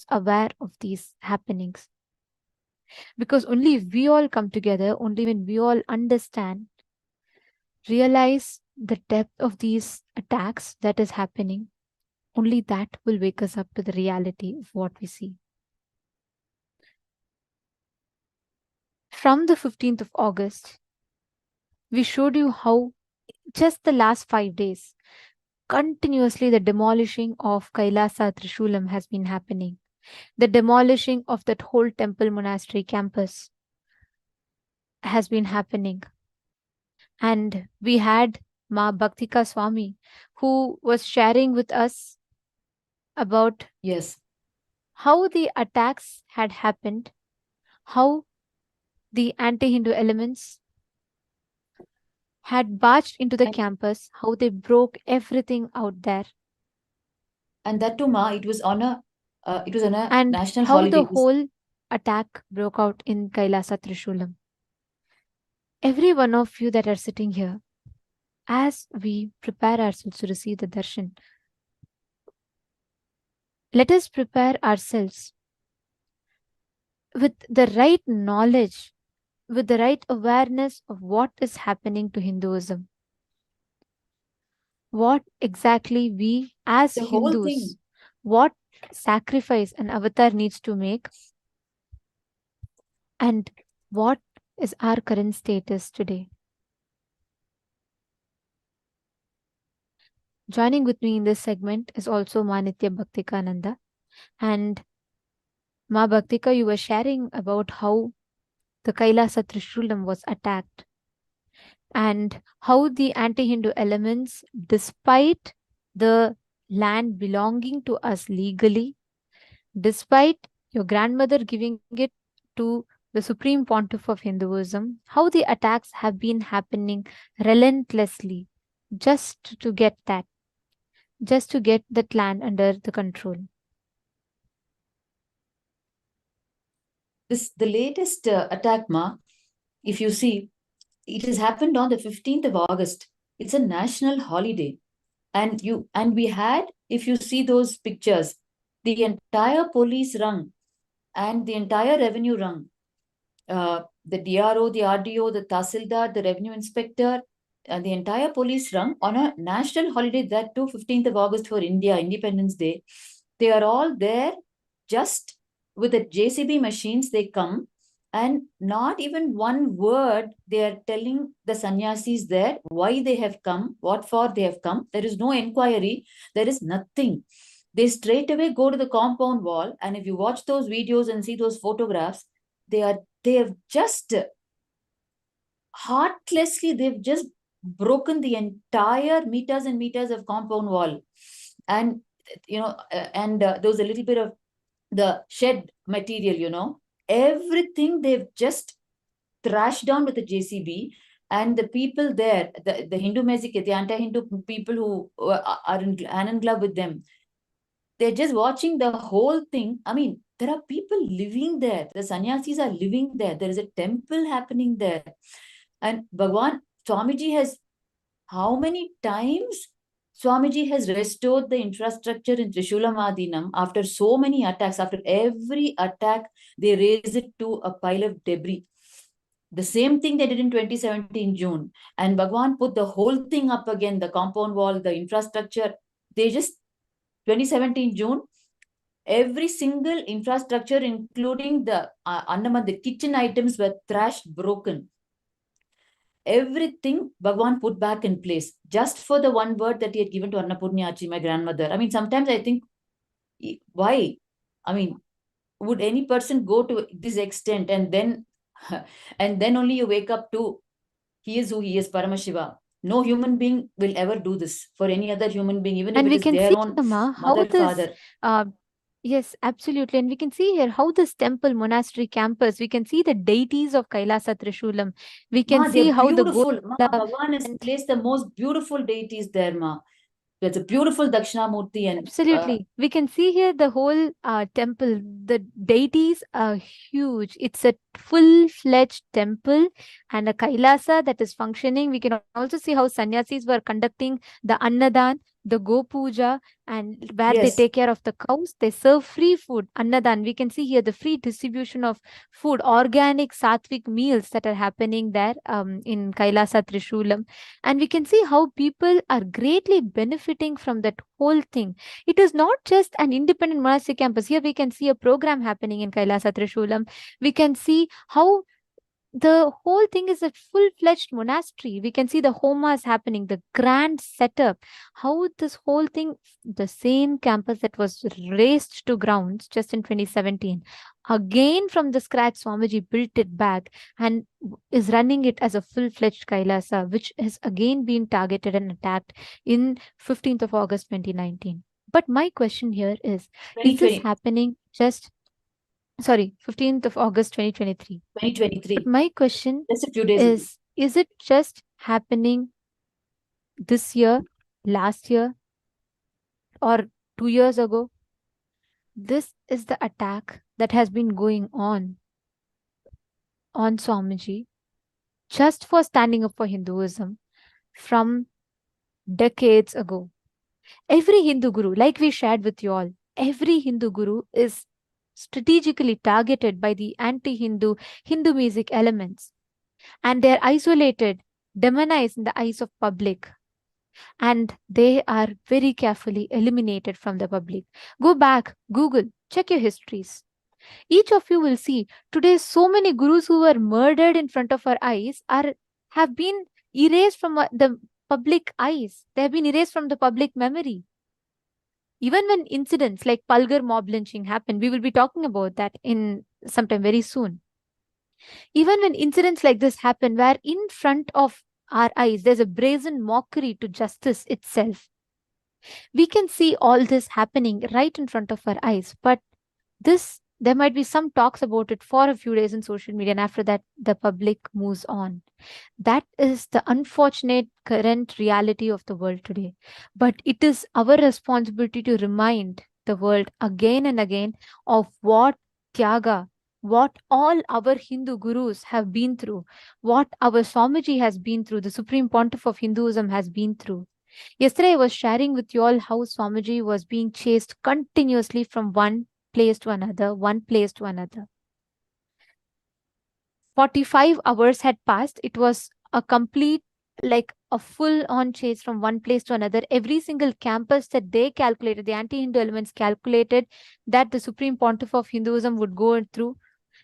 aware of these happenings. Because only if we all come together, only when we all understand, realize the depth of these attacks that is happening, only that will wake us up to the reality of what we see. From the 15th of August, we showed you how just the last 5 days, continuously the demolishing of Kailasa Trishulam has been happening. The demolishing of that whole temple monastery campus has been happening. And we had Ma Bhaktika Swami, who was sharing with us about how the attacks had happened, how the anti-Hindu elements had barged into the campus, how they broke everything out there. And that too, Ma, it was on a and national how holiday. the whole attack broke out in Kailasa Trishulam. Every one of you that are sitting here, as we prepare ourselves to receive the darshan, let us prepare ourselves with the right knowledge, with the right awareness of what is happening to Hinduism. What exactly we as The Hindus, whole thing. what sacrifice an avatar needs to make, and what is our current status today. Joining with me in this segment is also Ma Nitya Bhaktikananda. And Ma Bhaktika, you were sharing about how the Kailasa Trishulam was attacked and how the anti-Hindu elements, despite the land belonging to us legally, despite your grandmother giving it to the Supreme Pontiff of Hinduism, how the attacks have been happening relentlessly just to get that land under the control. The latest attack, Ma, if you see, it has happened on the 15th of August. It's a national holiday. And we had, if you see those pictures, the entire police rung and the entire revenue rung, the DRO, the RDO, the Tahsildar, the revenue inspector, and the entire police rung on a national holiday, that too 15th of August for India, Independence Day. They are all there just with the JCB machines. They come and not even one word they are telling the sannyasis there why they have come, what for they have come. There is no inquiry. There is nothing. They straight away go to the compound wall. And if you watch those videos and see those photographs, they have just heartlessly, they've just broken the entire meters and meters of compound wall. And there was a little bit of the shed material, everything they've just thrashed down with the JCB. And the people there, the Hindu Mesik, the anti-Hindu people who are in hand in glove with them, they're just watching the whole thing. I mean, there are people living there. The sannyasis are living there. There is a temple happening there. And Bhagwan, Swamiji has, how many times Swamiji has restored the infrastructure in Trishulamadinam after so many attacks. After every attack, they raise it to a pile of debris. The same thing they did in 2017 June. And Bhagwan put the whole thing up again, the compound wall, the infrastructure. They just, 2017 June, every single infrastructure, including the the kitchen items, were thrashed, broken. Everything Bhagwan put back in place just for the one word that he had given to Annapurnyachi, my grandmother. I mean, sometimes I think, why? I mean, would any person go to this extent and then only you wake up to he is who he is, Paramashiva. No human being will ever do this for any other human being, even if And it we is can their see, own Amma, how mother, this, father. yes, absolutely. And we can see here how this temple monastery campus, we can see the deities of Kailasa Trishulam. We can Ma, see they're how the beautiful. Ma, Gola Bhagwan has and placed the most beautiful deities there, Ma. There's a beautiful Dakshinamurti and absolutely. We can see here the whole temple. The deities are huge. It's a full-fledged temple and a Kailasa that is functioning. We can also see how sannyasis were conducting the Annadan, the Go Puja, and where they Yes. take care of the cows. They serve free food, Annadan. We can see here the free distribution of food, organic sattvic meals that are happening there in Kailasa Trishulam. And we can see how people are greatly benefiting from that whole thing. It is not just an independent monastic campus. Here we can see a program happening in Kailasa Trishulam. We can see how the whole thing is a full-fledged monastery. We can see the homas happening, the grand setup, how this whole thing, the same campus that was raised to grounds just in 2017, again from the scratch, Swamiji built it back and is running it as a full-fledged Kailasa, which has again been targeted and attacked in 15th of August 2019. But my question here is this 2020, happening just, sorry, 15th of August 2023? But 2023, my question just a few days ago. is it just happening this year, last year, or 2 years ago? This is the attack that has been going on Swamiji just for standing up for Hinduism from decades ago. Every Hindu guru, like we shared with you all, every Hindu guru is strategically targeted by the anti-Hindu Hindu music elements, and they're isolated, demonized in the eyes of public, and they are very carefully eliminated from the public. Go back, Google, check your histories. Each of you will see today so many gurus who were murdered in front of our eyes have been erased from the public eyes. They have been erased from the public memory. Even when incidents like Palgar mob lynching happened, we will be talking about that in sometime very soon. Even when incidents like this happen, where in front of our eyes there's a brazen mockery to justice itself, we can see all this happening right in front of our eyes. But this, there might be some talks about it for a few days in social media, and after that, the public moves on. That is the unfortunate current reality of the world today. But it is our responsibility to remind the world again and again of what Tyaga, what all our Hindu gurus have been through, what our Swamiji has been through, the Supreme Pontiff of Hinduism has been through. Yesterday, I was sharing with you all how Swamiji was being chased continuously from one place to another, one place to another. 45 hours had passed. It was a complete, like a full on chase from one place to another. Every single campus that they calculated, the anti Hindu elements calculated that the Supreme Pontiff of Hinduism would go through,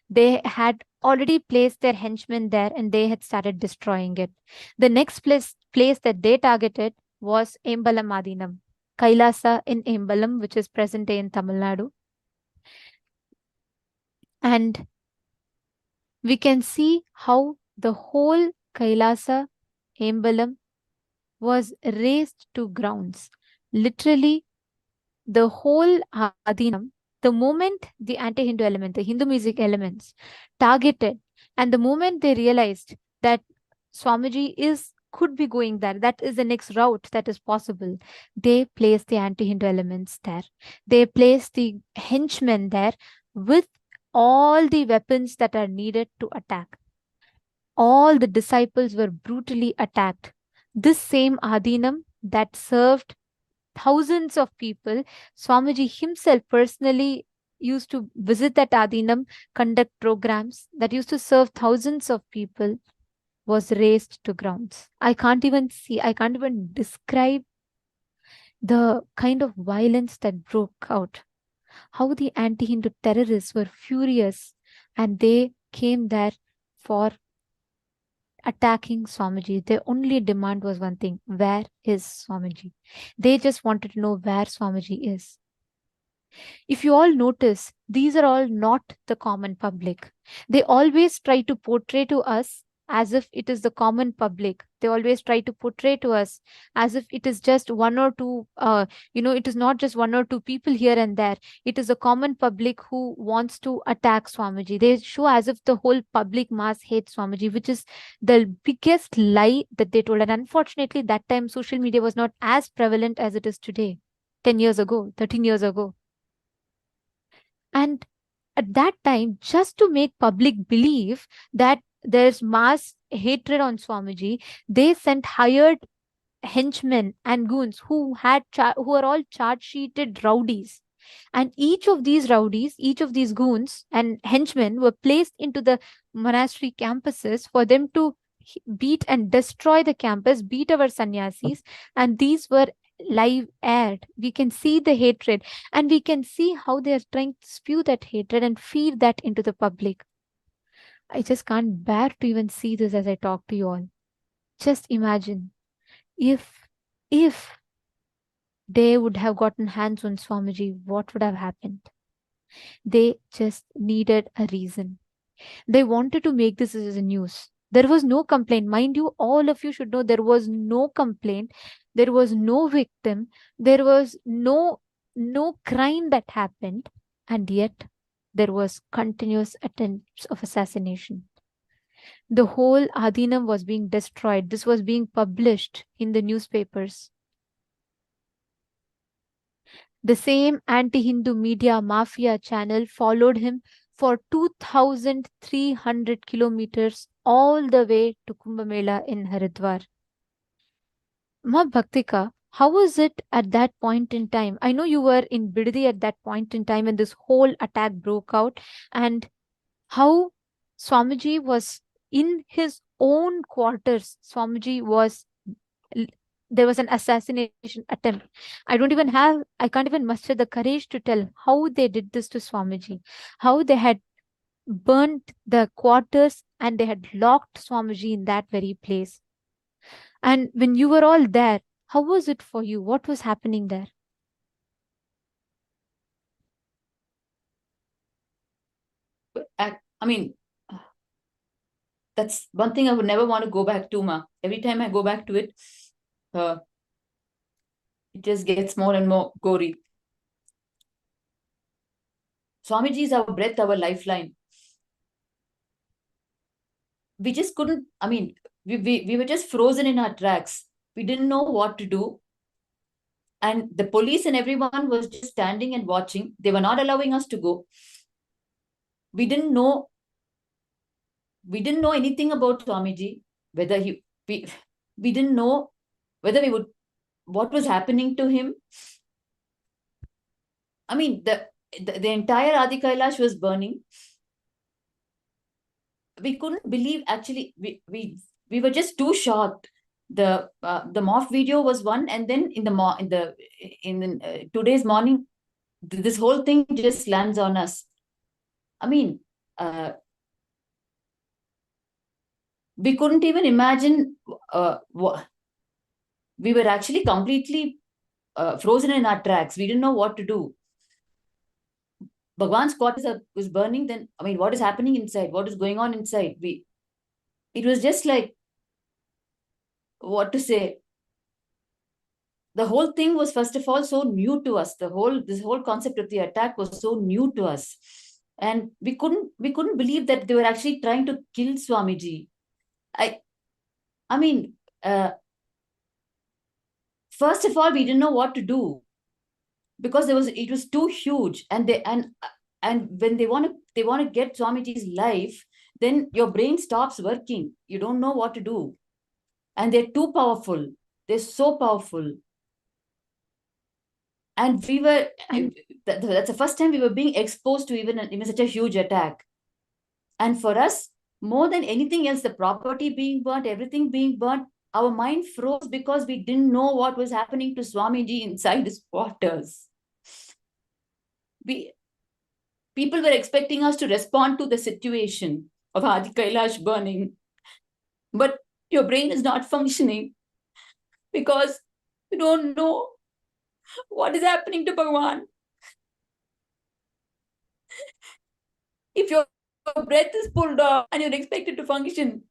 they had already placed their henchmen there and they had started destroying it. The next place that they targeted was Embalam Adinam, Kailasa in Embalam, which is present day in Tamil Nadu. And we can see how the whole Kailasa Embalam was razed to grounds. Literally, the whole Adinam, the moment the anti-Hindu element, the Hindu music elements targeted, and the moment they realized that Swamiji could be going there, that is the next route that is possible, they placed the anti-Hindu elements there. They placed the henchmen there with all the weapons that are needed to attack. All the disciples were brutally attacked. This same Adinam that served thousands of people, Swamiji himself personally used to visit that Adinam, conduct programs that used to serve thousands of people, was razed to grounds. I can't even describe the kind of violence that broke out. How the anti-Hindu terrorists were furious and they came there for attacking Swamiji. Their only demand was one thing: where is Swamiji? They just wanted to know where Swamiji is. If you all notice, these are all not the common public. They always try to portray to us as if it is the common public. They always try to portray to us as if it is just one or two, it is not just one or two people here and there. It is a common public who wants to attack Swamiji. They show as if the whole public mass hates Swamiji, which is the biggest lie that they told. And unfortunately, that time social media was not as prevalent as it is today, 10 years ago, 13 years ago. And at that time, just to make public believe that there's mass hatred on Swamiji, they sent hired henchmen and goons who are all charge sheeted rowdies, and each of these goons and henchmen were placed into the monastery campuses for them to beat and destroy the campus, beat our sannyasis, and these were live aired. We can see the hatred, and we can see how they are trying to spew that hatred and feed that into the public. I just can't bear to even see this as I talk to you all. Just imagine if if they would have gotten hands on Swamiji, what would have happened? They just needed a reason. They wanted to make this as a news. There was no complaint. Mind you, all of you should know there was no complaint. There was no victim. There was no crime that happened. And yet there was continuous attempts of assassination. The whole Adinam was being destroyed. This was being published in the newspapers. The same anti Hindu media mafia channel followed him for 2,300 kilometers all the way to Kumbh Mela in Haridwar. Ma Bhaktika, how was it at that point in time? I know you were in Biddi at that point in time when this whole attack broke out, and how Swamiji was in his own quarters. Swamiji was there was an assassination attempt. I can't even muster the courage to tell how they did this to Swamiji, how they had burnt the quarters and they had locked Swamiji in that very place. And when you were all there, how was it for you? What was happening there? I mean, that's one thing I would never want to go back to, Ma. Every time I go back to it, it just gets more and more gory. Swamiji is our breath, our lifeline. We just couldn't, I mean, we were just frozen in our tracks. We didn't know what to do. And the police and everyone was just standing and watching. They were not allowing us to go. We didn't know anything about Swamiji, whether we didn't know whether what was happening to him. I mean, the entire Adi Kailash was burning. We couldn't believe, actually, we were just too shocked. The mock video was one, and then in the today's morning, this whole thing just lands on us. I mean, we couldn't even imagine. We were actually completely frozen in our tracks. We didn't know what to do. Bhagwan's quarters was burning. Then, I mean, what is happening inside? What is going on inside? It was just like, what to say? The whole thing was, first of all, so new to us. This whole concept of the attack was so new to us, and we couldn't believe that they were actually trying to kill Swamiji. I mean, first of all, we didn't know what to do, because it was too huge, and when they want to get Swamiji's life, then your brain stops working. You don't know what to do, and they're too powerful. They're so powerful. And we were, that's the first time we were being exposed to even such a huge attack. And for us, more than anything else, the property being burnt, everything being burnt, our mind froze because we didn't know what was happening to Swamiji inside his quarters. People were expecting us to respond to the situation of Adi Kailash burning. But your brain is not functioning because you don't know what is happening to Bhagwan. If your breath is pulled off and you're expected to function,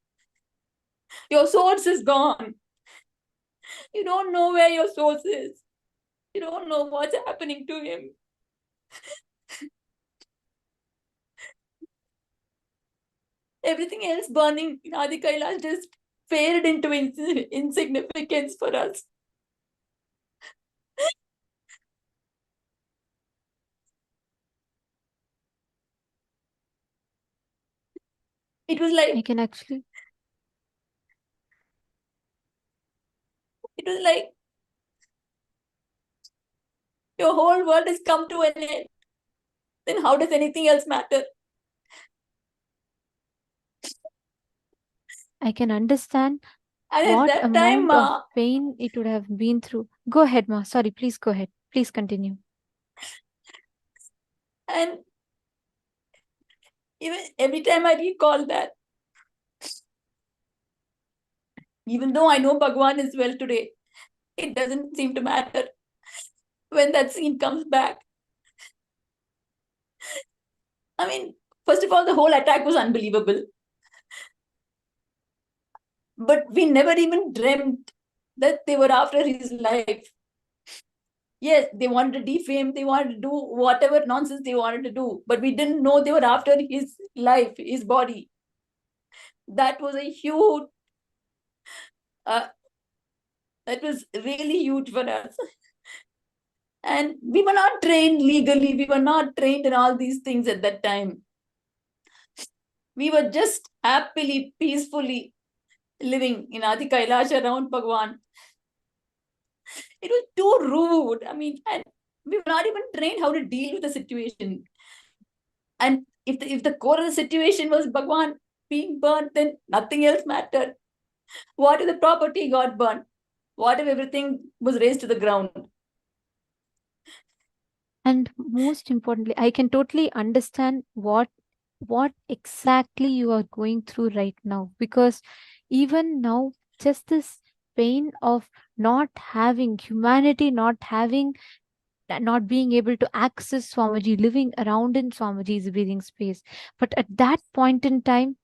your source is gone. You don't know where your source is. You don't know what's happening to him. Everything else burning in Adi Kailash just faded into insignificance for us. It was like, I can actually, it was like your whole world has come to an end. Then how does anything else matter? I can understand And at what that time, amount of pain it would have been through. Go ahead, Ma. Sorry, please go ahead. Please continue. and even every time I recall that, even though I know Bhagwan is well today, it doesn't seem to matter when that scene comes back. I mean, first of all, the whole attack was unbelievable. But we never even dreamt that they were after his life. Yes, they wanted to defame, they wanted to do whatever nonsense they wanted to do, but we didn't know they were after his life, his body. That was a huge, uh, that was really huge for us. And we were not trained legally, we were not trained in all these things at that time. We were just happily, peacefully living in Adi Kailash around Bhagwan. It was too rude. I mean, and we were not even trained how to deal with the situation. And if the core of the situation was Bhagwan being burnt, then nothing else mattered. What if the property got burnt? What if everything was razed to the ground? And most importantly, I can totally understand what exactly you are going through right now, because even now, just this pain of not having humanity, not being able to access Swamiji, living around in Swamiji's breathing space. But at that point in time,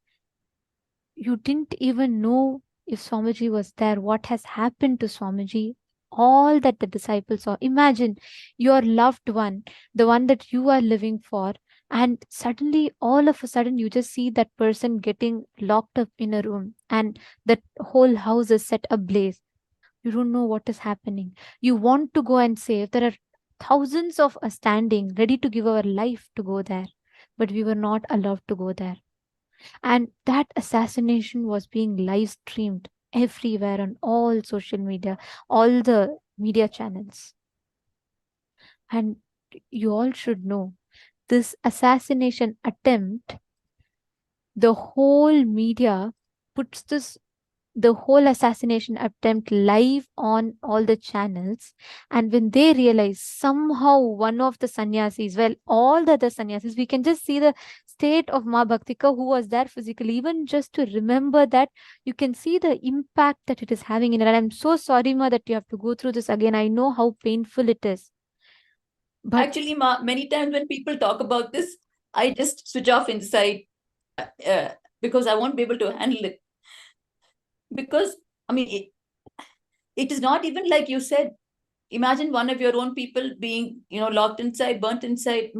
you didn't even know if Swamiji was there, what has happened to Swamiji, all that the disciples saw. Imagine your loved one, the one that you are living for, and suddenly, all of a sudden, you just see that person getting locked up in a room, and that whole house is set ablaze. You don't know what is happening. You want to go and save. There are thousands of us standing, ready to give our life to go there, but we were not allowed to go there. And that assassination was being live streamed everywhere on all social media, all the media channels. And you all should know this assassination attempt, the whole media puts this the whole assassination attempt live on all the channels. And when they realize somehow one of the sannyasis, well, all the other sannyasis, we can just see the state of Ma Bhaktika, who was there physically, even just to remember that, you can see the impact that it is having in it. And I'm so sorry, Ma, that you have to go through this again. I know how painful it is. But Actually, many times when people talk about this, I just switch off inside uh, because I won't be able to handle it. Because, I mean, it is not even like you said. Imagine one of your own people being, locked inside, burnt inside.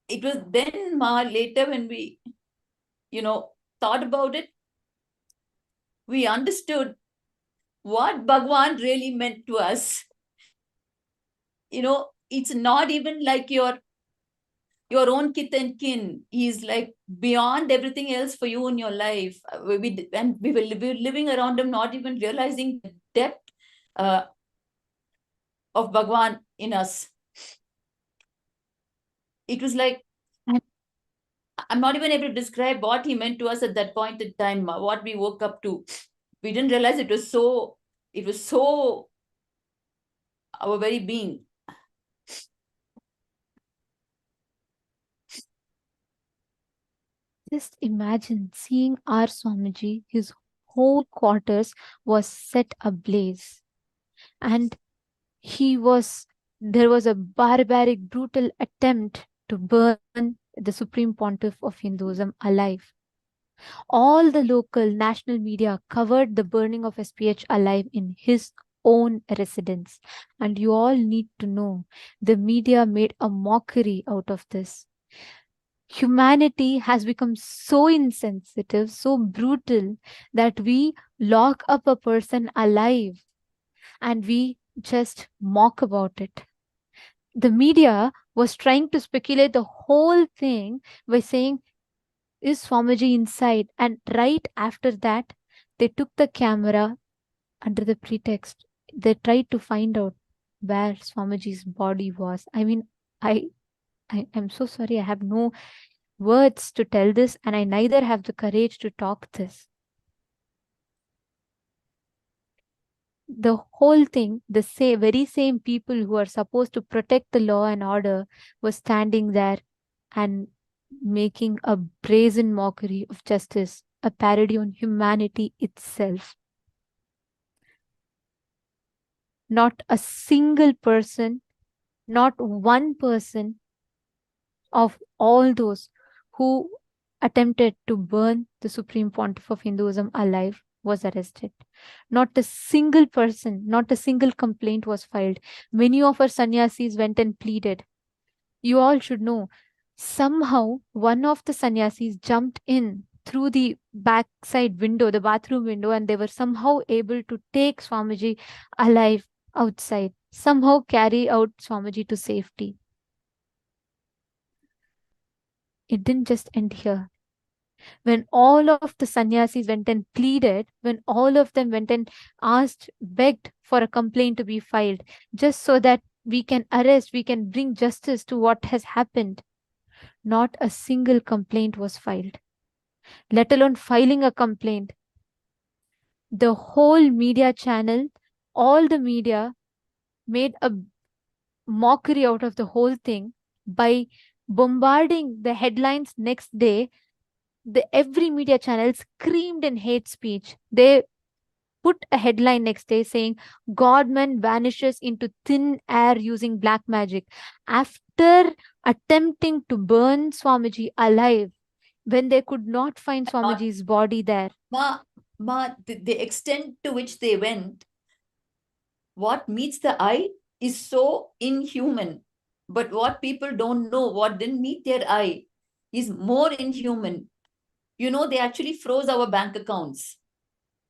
It was then, later when we, thought about it, we understood what Bhagwan really meant to us. It's not even like your own kith and kin. He's like beyond everything else for you in your life. And we were living around him, not even realizing the depth uh, of Bhagwan in us. It was like, and I'm not even able to describe what he meant to us at that point in time, what we woke up to. We didn't realize it was so our very being. just imagine seeing our Swamiji, his whole quarters was set ablaze. And he was there was a barbaric, brutal attempt to burn the supreme pontiff of Hinduism alive. All the local national media covered the burning of SPH alive in his own residence. And you all need to know, the media made a mockery out of this. Humanity has become so insensitive, so brutal, that we lock up a person alive and we just mock about it. The media was trying to speculate the whole thing by saying Is Swamiji inside? And right after that, they took the camera under the pretext. They tried to find out where Swamiji's body was. I mean, I I am so sorry. I have no words to tell this, and I neither have the courage to talk this. The whole thing, very same people who are supposed to protect the law and order was standing there and making a brazen mockery of justice, a parody on humanity itself. Not a single person, not one person of all those who attempted to burn the Supreme Pontiff of Hinduism alive was arrested. Not a single person, not a single complaint was filed. Many of our sannyasis went and pleaded. You all should know. Somehow, one of the sannyasis jumped in through the backside window, the bathroom window, and they were somehow able to take Swamiji alive outside, somehow carry out Swamiji to safety. It didn't just end here. When all of the sannyasis went and pleaded, when all of them went and asked, begged for a complaint to be filed, just so that we can arrest, we can bring justice to what has happened, not a single complaint was filed, let alone filing a complaint. The whole media channel, all the media made a mockery out of the whole thing by bombarding the headlines next day. Every media channel screamed in hate speech. They put a headline next day saying, Godman vanishes into thin air using black magic. After attempting to burn Swamiji alive, when they could not find Not, Swamiji's body there. the extent to which they went, what meets the eye is so inhuman. But what people don't know, what didn't meet their eye, is more inhuman. You know, they actually froze our bank accounts.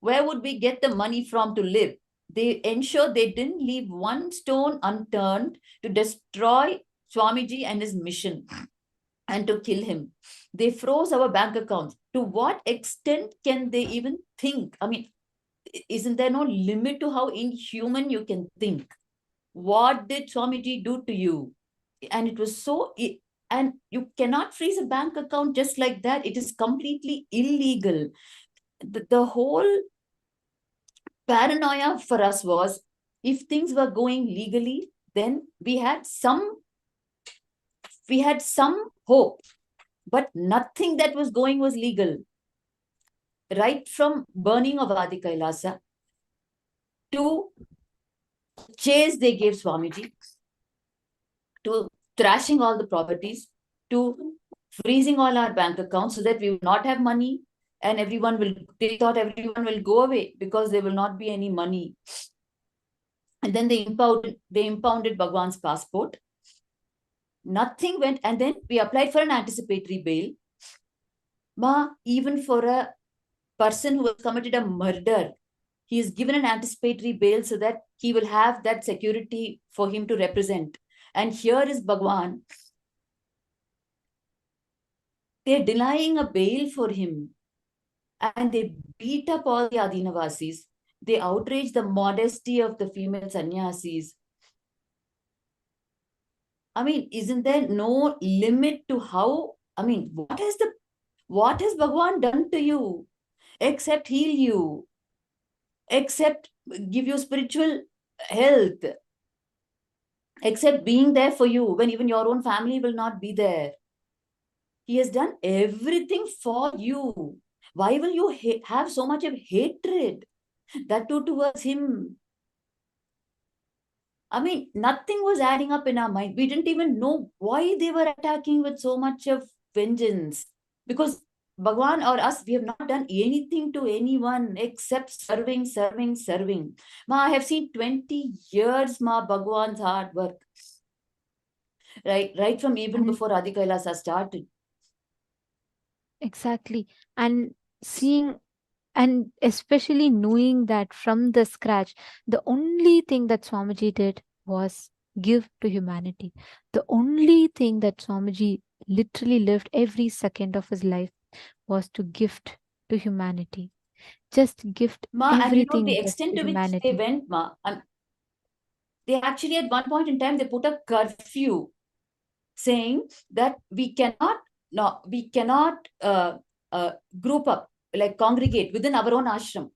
Where would we get the money from to live? They ensured they didn't leave one stone unturned to destroy Swamiji and his mission and to kill him. They froze our bank accounts. To what extent can they even think? I mean, isn't there no limit to how inhuman you can think? What did Swamiji do to you? And it was so, and you cannot freeze a bank account just like that. It is completely illegal. The whole paranoia for us was, if things were going legally, then we had some hope, but nothing that was going was legal. Right from burning of Adi Kailasa to chase they gave Swamiji, to trashing all the properties, to freezing all our bank accounts so that we will not have money, and they thought everyone will go away because there will not be any money. And then they impounded Bhagwan's passport. Nothing went, and then we applied for an anticipatory bail. Even for a person who has committed a murder, he is given an anticipatory bail so that he will have that security for him to represent. And here is Bhagwan. They're denying a bail for him. And they beat up all the Adinavasis. They outrage the modesty of the female sannyasis. I mean, isn't there no limit to how, I mean, what has Bhagwan done to you except heal you, except give you spiritual health, except being there for you when even your own family will not be there? He has done everything for you. Why will you have so much of hatred, that too towards him? I mean, nothing was adding up in our mind. We didn't even know why they were attacking with so much of vengeance. Because Bhagwan or us, we have not done anything to anyone except serving, serving, serving. I have seen 20 years, Bhagwan's hard work. Right from even before Adi Kailasa started. Exactly. And seeing, and especially knowing that from the scratch, the only thing that Swamiji did was give to humanity. The only thing that Swamiji literally lived every second of his life was to gift to humanity. Just gift Ma, and you know everything the just extent to to which they humanity. went, Ma, they actually at one point in time they put a curfew saying that we cannot group up, like congregate within our own ashram.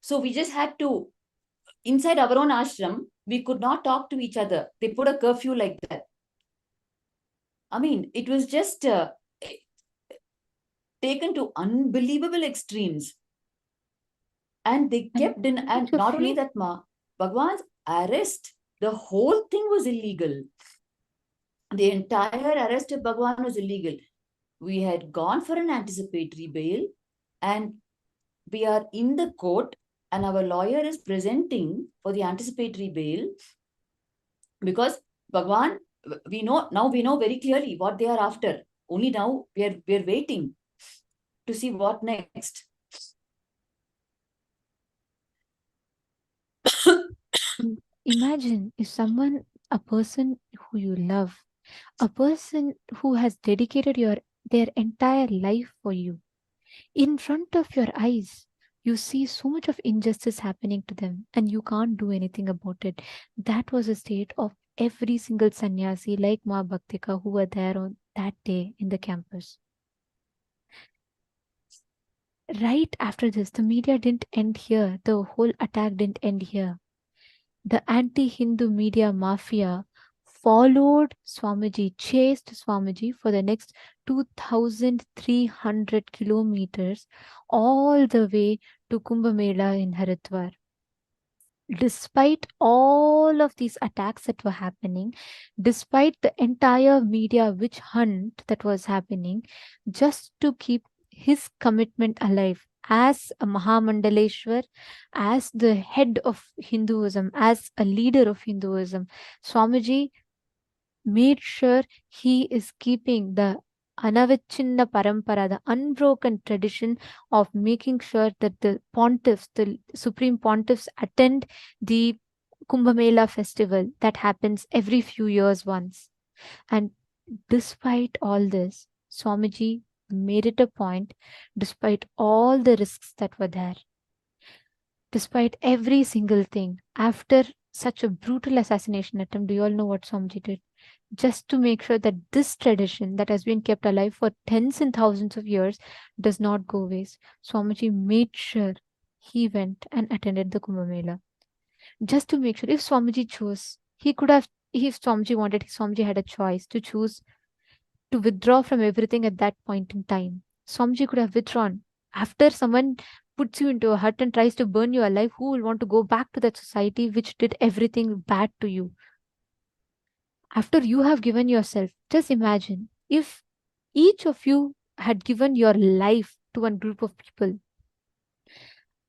So we just had to, inside our own ashram, we could not talk to each other. They put a curfew like that. I mean, it was just taken to unbelievable extremes. And they And kept in, and each of not only you, that, Ma, Bhagwan's arrest, the whole thing was illegal. The entire arrest of Bhagwan was illegal. We had gone for an anticipatory bail, and we are in the court, and our lawyer is presenting for the anticipatory bail because Bhagwan, we know very clearly what they are after. Only now we are waiting to see what next. imagine if someone, a person who you love, a person who has dedicated their entire life for you, in front of your eyes, you see so much of injustice happening to them and you can't do anything about it. That was the state of every single sannyasi like Ma Bhaktika who were there on that day in the campus. Right after this, the media didn't end here. The whole attack didn't end here. The anti-Hindu media mafia followed Swamiji, chased Swamiji for the next 2,300 kilometers all the way to Kumbh Mela in Haridwar. Despite all of these attacks that were happening, despite the entire media witch hunt that was happening, just to keep his commitment alive as a Mahamandaleshwar, as the head of Hinduism, as a leader of Hinduism, Swamiji made sure he is keeping the Anavichinna Parampara, the unbroken tradition of making sure that the pontiffs, the supreme pontiffs, attend the Kumbh Mela festival that happens every few years once. And despite all this, Swamiji made it a point, despite all the risks that were there, despite every single thing, after such a brutal assassination attempt, do you all know what Swamiji did? Just to make sure that this tradition that has been kept alive for tens and thousands of years does not go waste. Swamiji made sure he went and attended the Kumbh Mela. Just to make sure, if Swamiji chose, he could have, if Swamiji wanted, Swamiji had a choice to choose to withdraw from everything at that point in time. Swamiji could have withdrawn. After someone puts you into a hut and tries to burn you alive, who will want to go back to that society which did everything bad to you? After you have given yourself, just imagine if each of you had given your life to one group of people.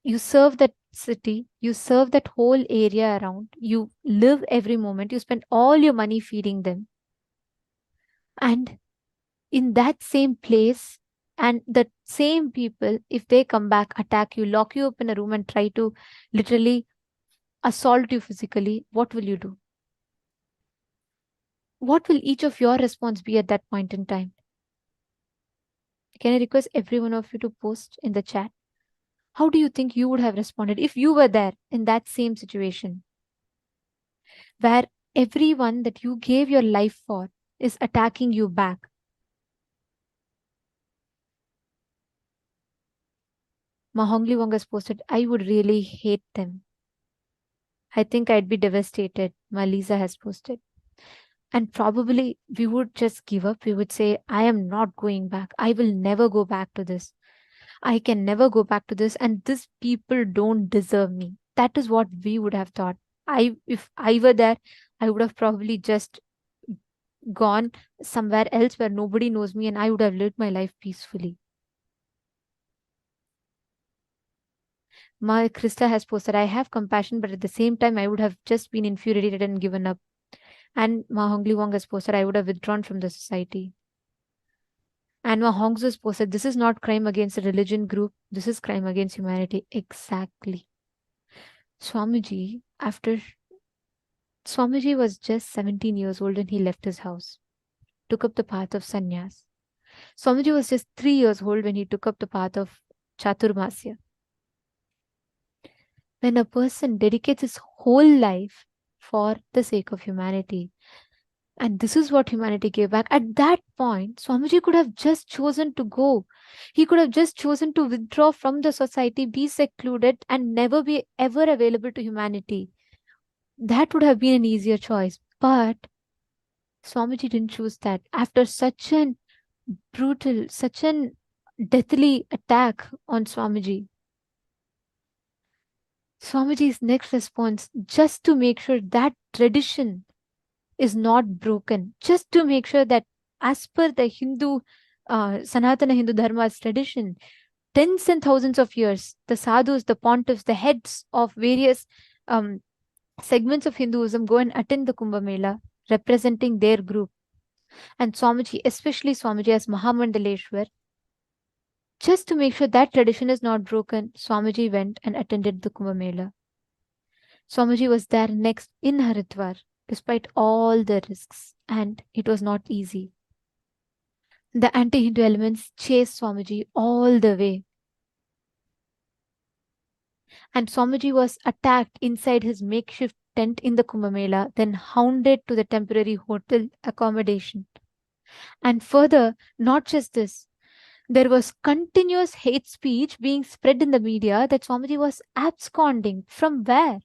You serve that city, you serve that whole area around, you live every moment, you spend all your money feeding them. And in that same place, and the same people, if they come back, attack you, lock you up in a room, and try to literally assault you physically, what will you do? What will each of your response be at that point in time? Can I request every one of you to post in the chat? How do you think you would have responded if you were there in that same situation where everyone that you gave your life for is attacking you back? Mahongli Wong has posted, I would really hate them. I think I'd be devastated. Malisa has posted. And probably we would just give up. We would say, I am not going back. I will never go back to this. I can never go back to this. And these people don't deserve me. That is what we would have thought. If I were there, I would have probably just gone somewhere else where nobody knows me and I would have lived my life peacefully. My Krista has posted, I have compassion, but at the same time, I would have just been infuriated and given up. And Mahongli Wong has posted, I would have withdrawn from the society. And Mahong's has posted, this is not crime against a religion group, this is crime against humanity. Exactly. Swamiji, after Swamiji was just 17 years old and he left his house, took up the path of sannyas. Swamiji was just 3 years old when he took up the path of Chaturmasya. When a person dedicates his whole life for the sake of humanity, and this is what humanity gave back. At that point, Swamiji could have just chosen to go. He could have just chosen to withdraw from the society, be secluded, and never be ever available to humanity. That would have been an easier choice. But Swamiji didn't choose that. After such an brutal, such an deathly attack on Swamiji, Swamiji's next response, just to make sure that tradition is not broken, just to make sure that, as per the Sanatana Hindu Dharma's tradition, tens and thousands of years, the sadhus, the pontiffs, the heads of various um, segments of Hinduism go and attend the Kumbh Mela representing their group. And Swamiji, especially Swamiji as Mahamandaleshwar, just to make sure that tradition is not broken, Swamiji went and attended the Kumbh Mela. Swamiji was there next in Haridwar, despite all the risks, and it was not easy. The anti Hindu elements chased Swamiji all the way, and Swamiji was attacked inside his makeshift tent in the Kumbh Mela, then hounded to the temporary hotel accommodation. And further, not just this, there was continuous hate speech being spread in the media that Swamiji was absconding. From where?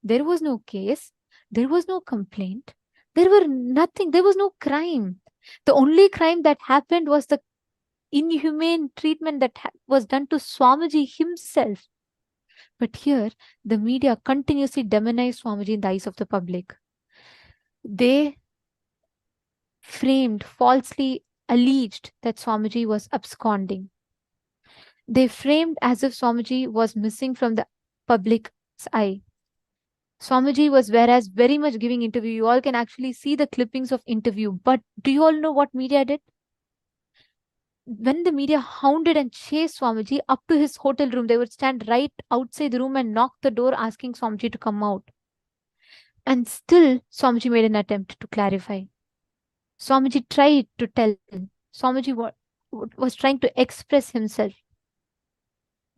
There was no case, there was no complaint, there were nothing, there was no crime. The only crime that happened was the inhumane treatment that was done to Swamiji himself. But here, the media continuously demonized Swamiji in the eyes of the public. They framed, falsely alleged that Swamiji was absconding. They framed as if Swamiji was missing from the public's eye. Swamiji was whereas very much giving interview. You all can actually see the clippings of interview. But do you all know what media did? When the media hounded and chased Swamiji up to his hotel room, they would stand right outside the room and knock the door asking Swamiji to come out. And still, Swamiji made an attempt to clarify. Swamiji tried to tell. Swamiji was trying to express himself.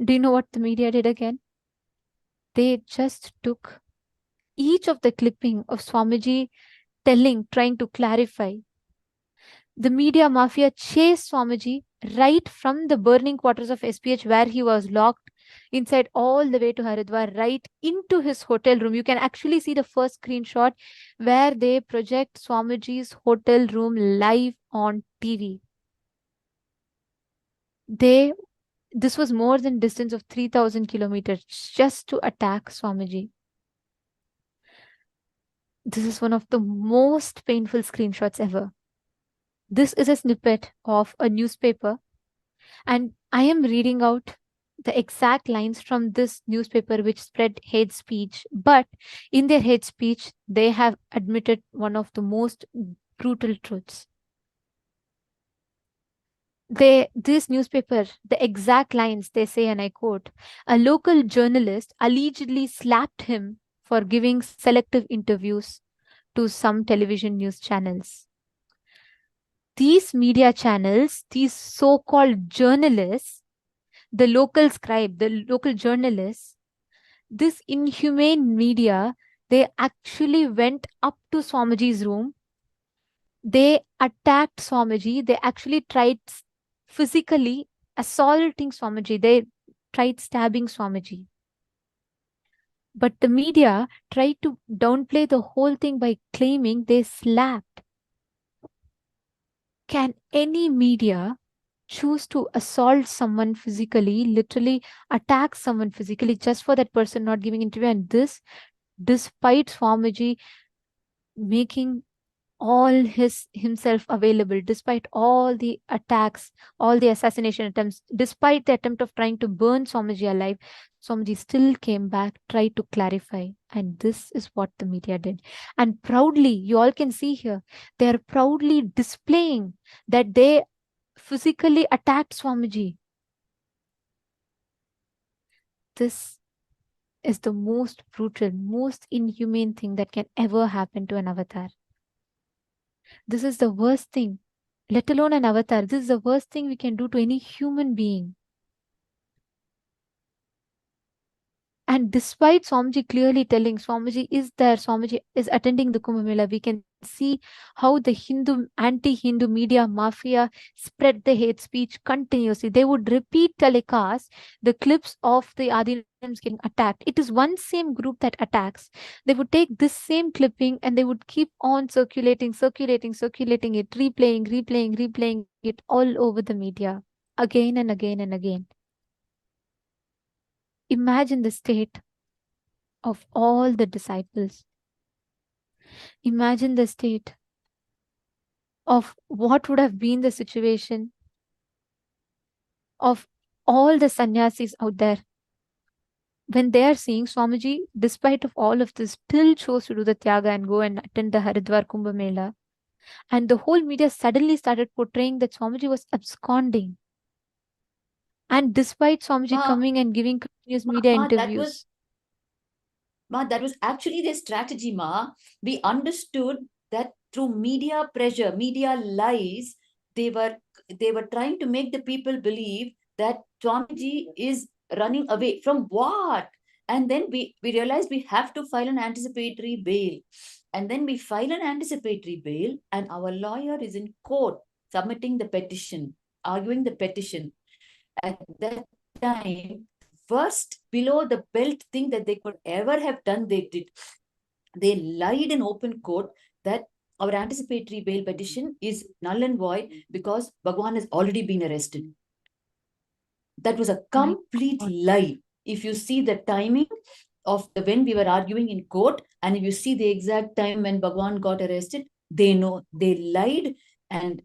Do you know what the media did again? They just took each of the clipping of Swamiji trying to clarify. The media mafia chased Swamiji right from the burning quarters of SPH where he was locked inside all the way to Haridwar, right into his hotel room. You can actually see the first screenshot where they project Swamiji's hotel room live on TV. This was more than distance of 3,000 kilometers just to attack Swamiji. This is one of the most painful screenshots ever. This is a snippet of a newspaper, and I am reading out the exact lines from this newspaper which spread hate speech. But in their hate speech, they have admitted one of the most brutal truths. This newspaper, the exact lines they say, and I quote, a local journalist allegedly slapped him for giving selective interviews to some television news channels. These media channels, these so-called journalists, the local scribe, the local journalists, this inhumane media, they actually went up to Swamiji's room. They attacked Swamiji. They actually tried physically assaulting Swamiji. They tried stabbing Swamiji. But the media tried to downplay the whole thing by claiming they slapped. Can any media choose to assault someone physically, literally attack someone physically just for that person not giving interview? And this, despite Swamiji making all himself available, despite all the attacks, all the assassination attempts, despite the attempt of trying to burn Swamiji alive, Swamiji still came back, tried to clarify. And this is what the media did. And proudly, you all can see here, they are proudly displaying that they physically attacked Swamiji. This is the most brutal, most inhumane thing that can ever happen to an avatar. This is the worst thing let alone an avatar. This is the worst thing we can do to any human being. And despite Swamiji clearly telling Swamiji is there, Swamiji is attending the Kumbh Mela, we can see how the anti-Hindu media mafia spread the hate speech continuously. They would repeat telecast the clips of the Adinams getting attacked. It is one same group that attacks. They would take this same clipping and they would keep on circulating it, replaying it all over the media again and again and again. Imagine the state of all the disciples. Imagine the state of what would have been the situation of all the sannyasis out there when they are seeing Swamiji, despite of all of this, still chose to do the Tyaga and go and attend the Haridwar Kumbh Mela. And the whole media suddenly started portraying that Swamiji was absconding. And despite Swamiji Ma, coming and giving continuous media Ma, interviews. that was actually their strategy, Ma. We understood that through media pressure, media lies, they were trying to make the people believe that Swamiji is running away from what? And then we realized we have to file an anticipatory bail. And then we file an anticipatory bail, and our lawyer is in court submitting the petition, arguing the petition. At that time, worst below the belt thing that they could ever have done, they did. They lied in open court that our anticipatory bail petition is null and void because Bhagwan has already been arrested. That was a complete lie. If you see the timing of when we were arguing in court, and if you see the exact time when Bhagwan got arrested, they know they lied. And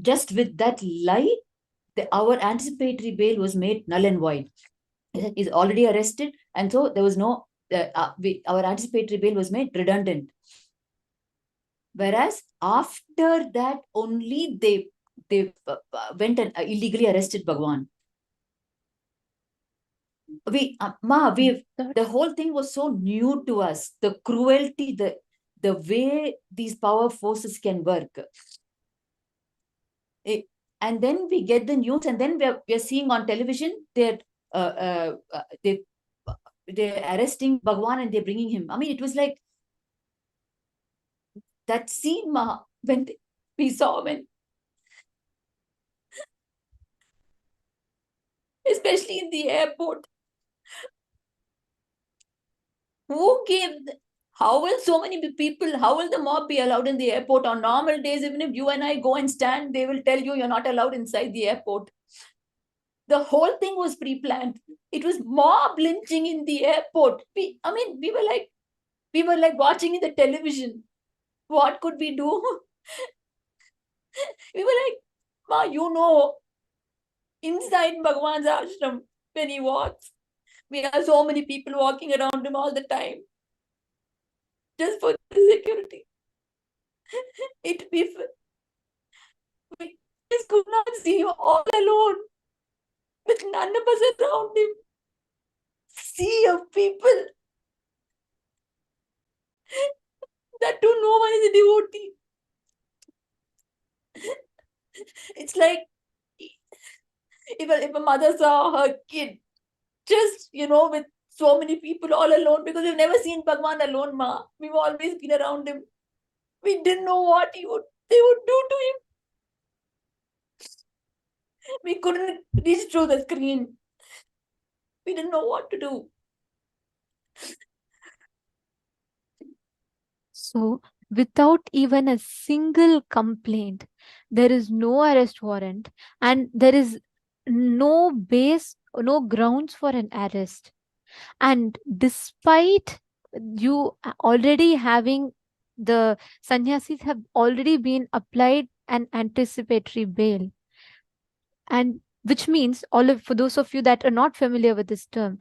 just with that lie, our anticipatory bail was made null and void. Is already arrested, and so there was no our anticipatory bail was made redundant. Whereas after that only they went and illegally arrested Bhagwan. The whole thing was so new to us. The cruelty, the way these power forces can work. And then we get the news, and then we're seeing on television they're arresting Bhagwan and they're bringing him. I mean, it was like that scene when we saw especially in the airport. Who gave? How will so many people? How will the mob be allowed in the airport on normal days? Even if you and I go and stand, they will tell you you're not allowed inside the airport. The whole thing was pre-planned. It was mob lynching in the airport. We were like watching in the television. What could we do? We were like, Ma, inside Bhagwan's ashram, when he walks, we have so many people walking around him all the time. Just for the security. We just could not see him all alone with none of us around him. Sea of people. That too, no one is a devotee. It's like if a mother saw her kid just, with so many people all alone, because we've never seen Bhagwan alone, Ma. We've always been around him. We didn't know what they would do to him. We couldn't reach through the screen. We didn't know what to do. So, without even a single complaint, there is no arrest warrant, and there is no no grounds for an arrest. And despite you already having the sannyasis have already been applied an anticipatory bail, and which means for those of you that are not familiar with this term,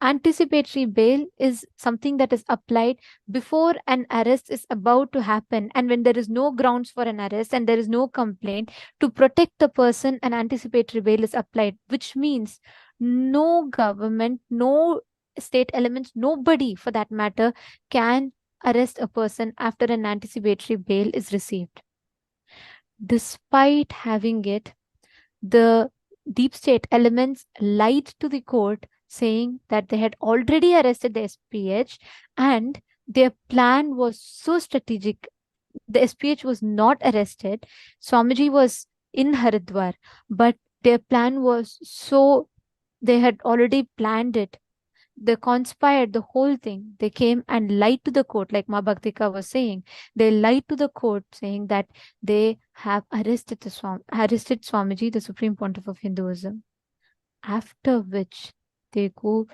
anticipatory bail is something that is applied before an arrest is about to happen, and when there is no grounds for an arrest and there is no complaint, to protect the person, an anticipatory bail is applied, which means no government, no state elements, nobody for that matter can arrest a person after an anticipatory bail is received. Despite having it, the deep state elements lied to the court, saying that they had already arrested the SPH and their plan was so strategic. The SPH was not arrested. Swamiji was in Haridwar, but their plan was so, they had already planned it. They conspired the whole thing. They came and lied to the court, like Ma Bhaktika was saying. They lied to the court, saying that they have arrested Swamiji, the Supreme Pontiff of Hinduism. After which they go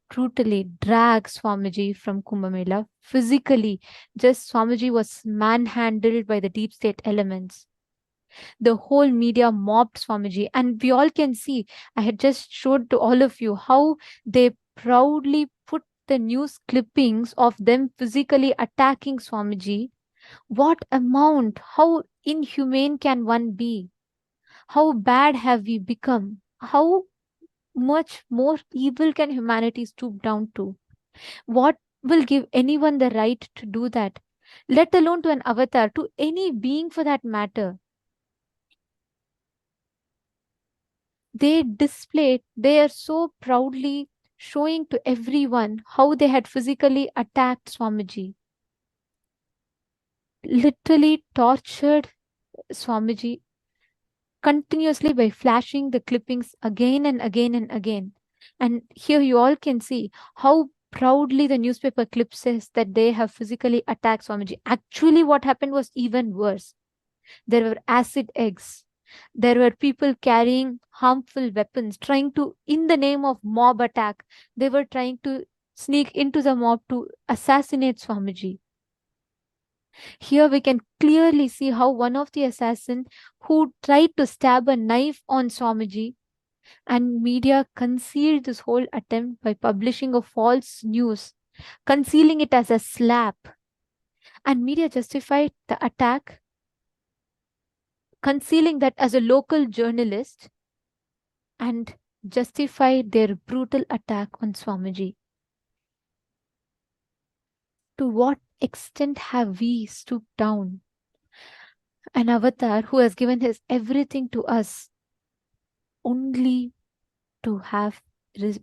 brutally drag Swamiji from Kumbh Mela physically. Just Swamiji was manhandled by the deep state elements. The whole media mobbed Swamiji, and we all can see. I had just showed to all of you how they proudly put the news clippings of them physically attacking Swamiji. What amount? How inhumane can one be? How bad have we become? How much more evil can humanity stoop down to? What will give anyone the right to do that? Let alone to an avatar, to any being for that matter. They are so proudly showing to everyone how they had physically attacked Swamiji, literally tortured Swamiji continuously by flashing the clippings again and again and again. And here you all can see how proudly the newspaper clip says that they have physically attacked Swamiji. Actually, what happened was even worse. There were acid eggs. There were people carrying harmful weapons, trying to, in the name of mob attack, they were trying to sneak into the mob to assassinate Swamiji. Here we can clearly see how one of the assassins who tried to stab a knife on Swamiji, and media concealed this whole attempt by publishing a false news, concealing it as a slap. And media justified the attack, concealing that as a local journalist, and justified their brutal attack on Swamiji. To what extent have we stooped down? An avatar who has given his everything to us, only to have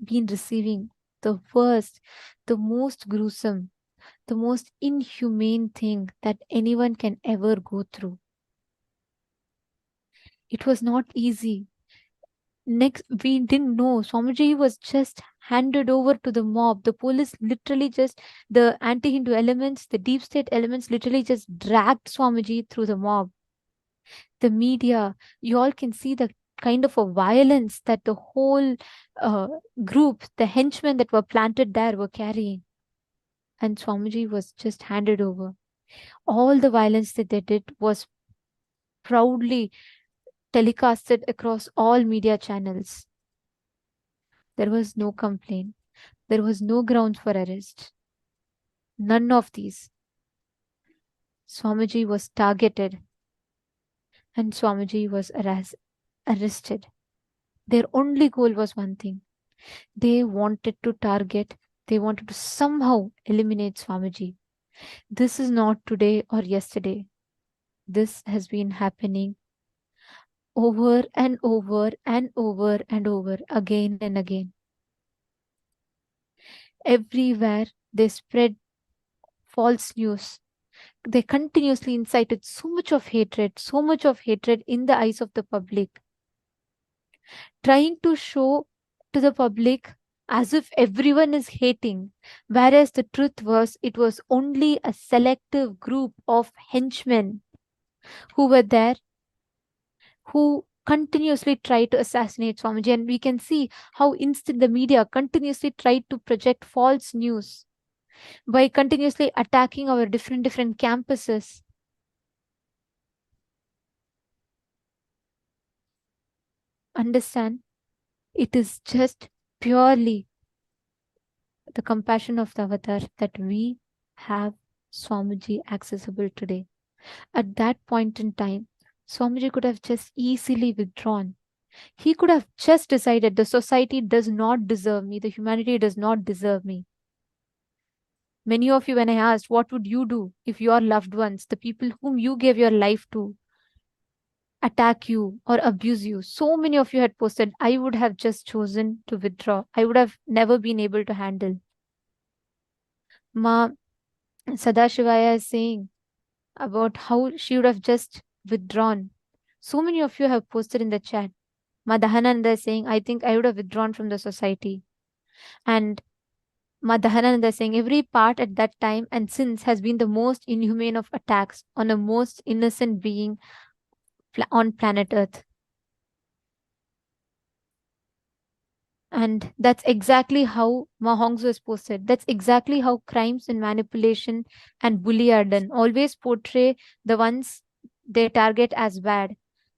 been receiving the worst, the most gruesome, the most inhumane thing that anyone can ever go through. It was not easy. Next, we didn't know. Swamiji was just handed over to the mob. The police literally just, the anti Hindu elements, the deep state elements literally just dragged Swamiji through the mob. The media, you all can see the kind of a violence that the whole uh, group, the henchmen that were planted there, were carrying. And Swamiji was just handed over. All the violence that they did was proudly telecasted across all media channels. There was no complaint. There was no grounds for arrest. None of these. Swamiji was targeted and Swamiji was arrested. Their only goal was one thing. They wanted to target, they wanted to somehow eliminate Swamiji. This is not today or yesterday. This has been happening over and over and over and over again and again. Everywhere they spread false news. They continuously incited so much of hatred in the eyes of the public, trying to show to the public as if everyone is hating, whereas the truth was it was only a selective group of henchmen who were there, who continuously tried to assassinate Swamiji. And we can see how instant the media continuously tried to project false news by continuously attacking our different campuses. Understand? It is just purely the compassion of the avatar that we have Swamiji accessible today. At that point in time, Swamiji could have just easily withdrawn. He could have just decided the society does not deserve me, the humanity does not deserve me. Many of you, when I asked, what would you do if your loved ones, the people whom you gave your life to, attack you or abuse you. So many of you had posted, I would have just chosen to withdraw. I would have never been able to handle. Ma Sadashivaya is saying about how she would have just withdrawn. So many of you have posted in the chat. Ma Dahananda is saying, I think I would have withdrawn from the society. And Ma Dahananda is saying, every part at that time and since has been the most inhumane of attacks on a most innocent being on planet Earth. And that's exactly how Mahongzo is posted. That's exactly how crimes and manipulation and bully are done. Always portray the ones they target as bad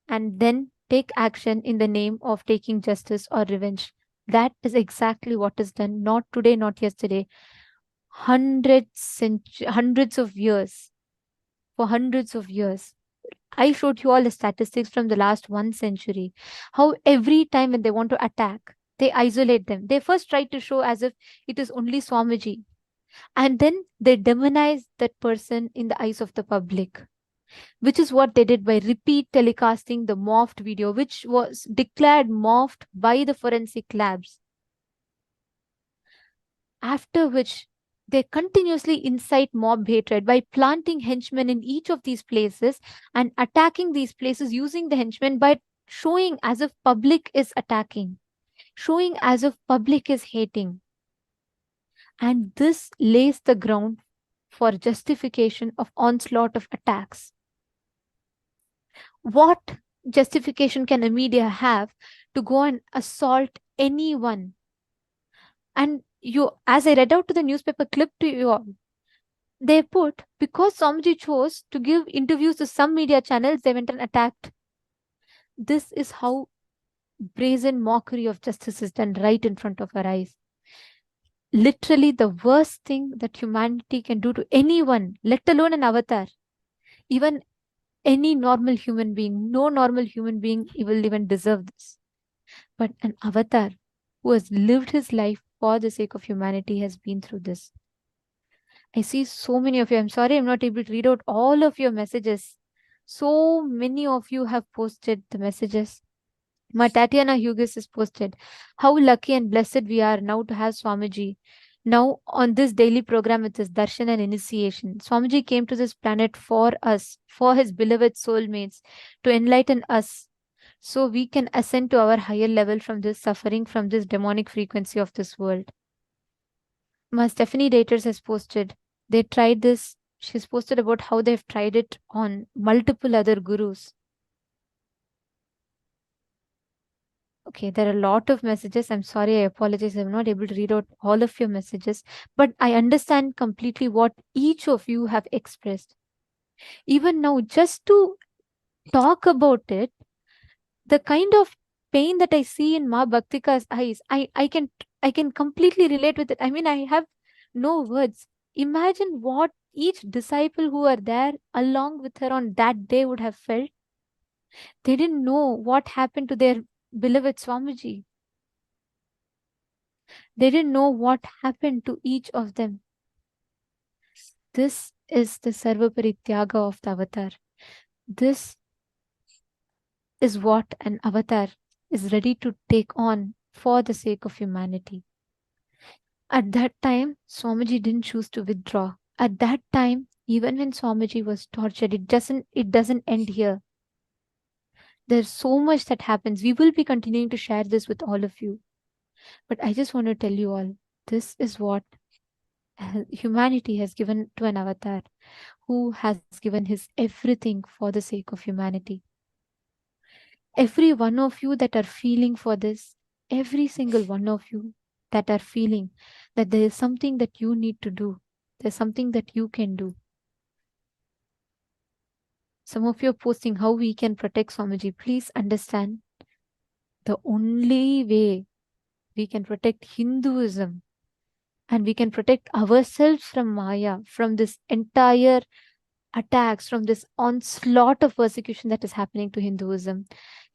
and then take action in the name of taking justice or revenge. That is exactly what is done, not today, not yesterday. Hundreds of years, for hundreds of years. I showed you all the statistics from the last 1 century. How every time when they want to attack, they isolate them. They first try to show as if it is only Swamiji. And then they demonize that person in the eyes of the public, which is what they did by repeat telecasting the morphed video, which was declared morphed by the forensic labs. After which they continuously incite mob hatred by planting henchmen in each of these places and attacking these places using the henchmen by showing as if public is attacking, showing as if public is hating. And this lays the ground for justification of onslaught of attacks. What justification can a media have to go and assault anyone? And you, as I read out to the newspaper clip to you all, they put, because Somji chose to give interviews to some media channels, they went and attacked. This is how brazen mockery of justice is done right in front of our eyes. Literally, the worst thing that humanity can do to anyone, let alone an avatar, even any normal human being, no normal human being will even deserve this. But an avatar who has lived his life for the sake of humanity has been through this. I see so many of you. I'm sorry I'm not able to read out all of your messages. So many of you have posted the messages. My Tatiana Hughes has posted, how lucky and blessed we are now to have Swamiji. Now on this daily program with his darshan and initiation. Swamiji came to this planet for us, for his beloved soulmates, to enlighten us so we can ascend to our higher level from this suffering, from this demonic frequency of this world. My Stephanie Daters has posted, they tried this. She's posted about how they've tried it on multiple other gurus. Okay, there are a lot of messages. I'm sorry, I apologize. I'm not able to read out all of your messages, but I understand completely what each of you have expressed. Even now, just to talk about it, the kind of pain that I see in Ma Bhaktika's eyes, I can completely relate with it. I mean, I have no words. Imagine what each disciple who were there along with her on that day would have felt. They didn't know what happened to their beloved Swamiji. They didn't know what happened to each of them. This is the Sarva Parityaga of the avatar. This is what an avatar is ready to take on for the sake of humanity. At that time, Swamiji didn't choose to withdraw. At that time, even when Swamiji was tortured, it doesn't end here. There's so much that happens. We will be continuing to share this with all of you. But I just want to tell you all, this is what humanity has given to an avatar who has given his everything for the sake of humanity. Every one of you that are feeling for this, every single one of you that are feeling that there is something that you need to do, there's something that you can do. Some of you are posting how we can protect Swamiji. Please understand, the only way we can protect Hinduism and we can protect ourselves from Maya, from this entire attacks, from this onslaught of persecution that is happening to Hinduism,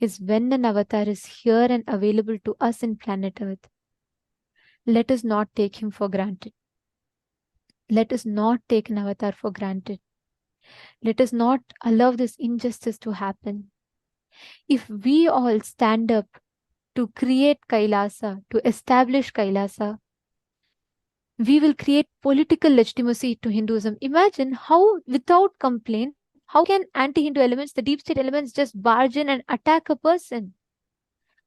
is when an avatar is here and available to us in planet Earth. Let us not take him for granted. Let us not take an avatar for granted. Let us not allow this injustice to happen. If we all stand up to create Kailasa, to establish Kailasa, we will create political legitimacy to Hinduism. Imagine how, without complaint, how can anti Hindu elements, the deep state elements, just barge in and attack a person?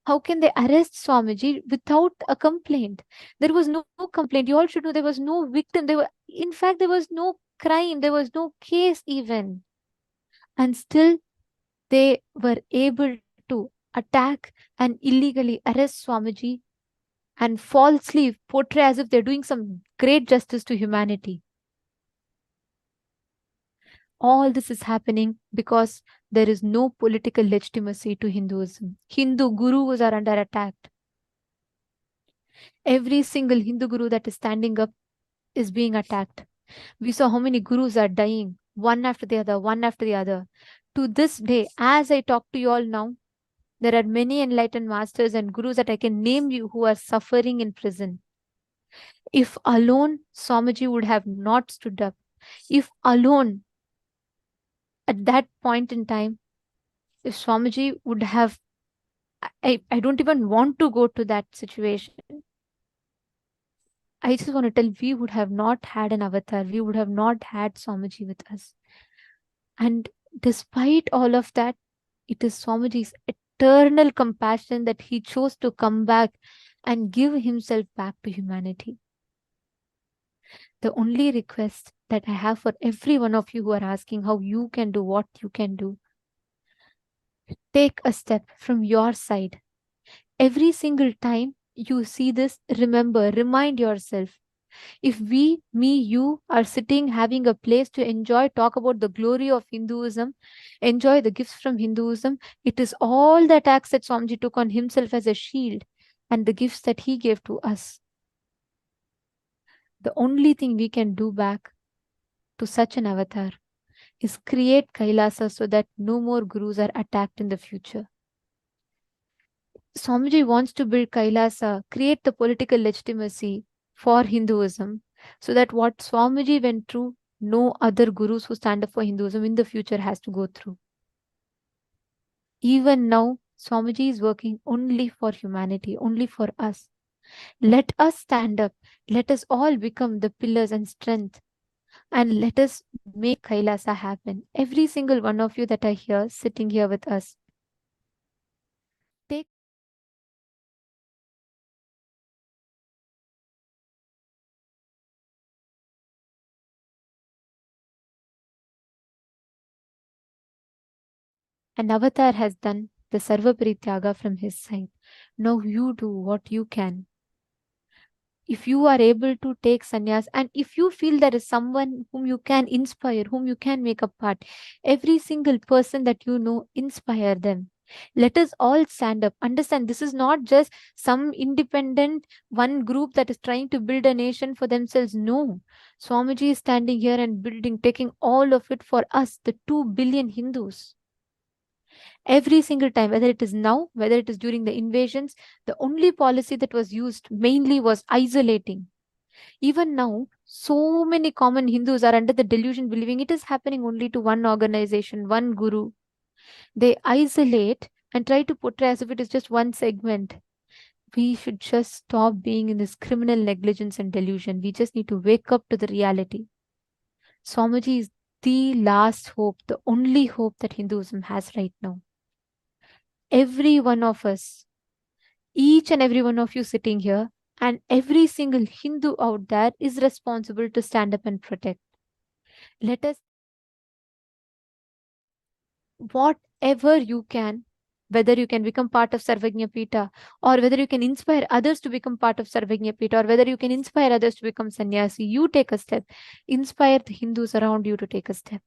How can they arrest Swamiji without a complaint? There was no complaint. You all should know there was no victim. In fact, there was no crime. There was no case even. And still, they were able to attack and illegally arrest Swamiji and falsely portray as if they're doing some great justice to humanity. All this is happening because there is no political legitimacy to Hinduism. Hindu gurus are under attack. Every single Hindu guru that is standing up is being attacked. We saw how many gurus are dying, one after the other, one after the other. To this day, as I talk to you all now, there are many enlightened masters and gurus that I can name you who are suffering in prison. If alone Swamiji would have not stood up, if alone at that point in time, if Swamiji would have, I don't even want to go to that situation. I just want to tell we would have not had an avatar, we would have not had Swamiji with us. And despite all of that, it is Swamiji's eternal compassion that he chose to come back and give himself back to humanity. The only request that I have for every one of you who are asking how you can do what you can do, take a step from your side. Every single time you see this, remember, remind yourself. If we, me, you are sitting having a place to enjoy, talk about the glory of Hinduism, enjoy the gifts from Hinduism, it is all the attacks that Swamiji took on himself as a shield and the gifts that he gave to us. The only thing we can do back to such an avatar is create Kailasa so that no more gurus are attacked in the future. Swamiji wants to build Kailasa, create the political legitimacy for Hinduism, so that what Swamiji went through, no other gurus who stand up for Hinduism in the future has to go through. Even now, Swamiji is working only for humanity, only for us. Let us stand up. Let us all become the pillars and strength. And let us make Kailasa happen. Every single one of you that are here, sitting here with us, take an avatar has done the Sarva Parityaga from his side. Now you do what you can. If you are able to take sannyas, and if you feel there is someone whom you can inspire, whom you can make a part, every single person that you know, inspire them. Let us all stand up. Understand, this is not just some independent one group that is trying to build a nation for themselves. No. Swamiji is standing here and building, taking all of it for us, the 2 billion Hindus. Every single time, whether it is now, whether it is during the invasions, the only policy that was used mainly was isolating. Even now, so many common Hindus are under the delusion believing it is happening only to one organization, one guru. They isolate and try to portray as if it is just one segment. We should just stop being in this criminal negligence and delusion. We just need to wake up to the reality. Swamiji is the last hope, the only hope that Hinduism has right now. Every one of us, each and every one of you sitting here, and every single Hindu out there is responsible to stand up and protect. Let us, whatever you can, whether you can become part of Sarvagnya Pita, or whether you can inspire others to become part of Sarvagnya Pita, or whether you can inspire others to become sannyasi, you take a step. Inspire the Hindus around you to take a step.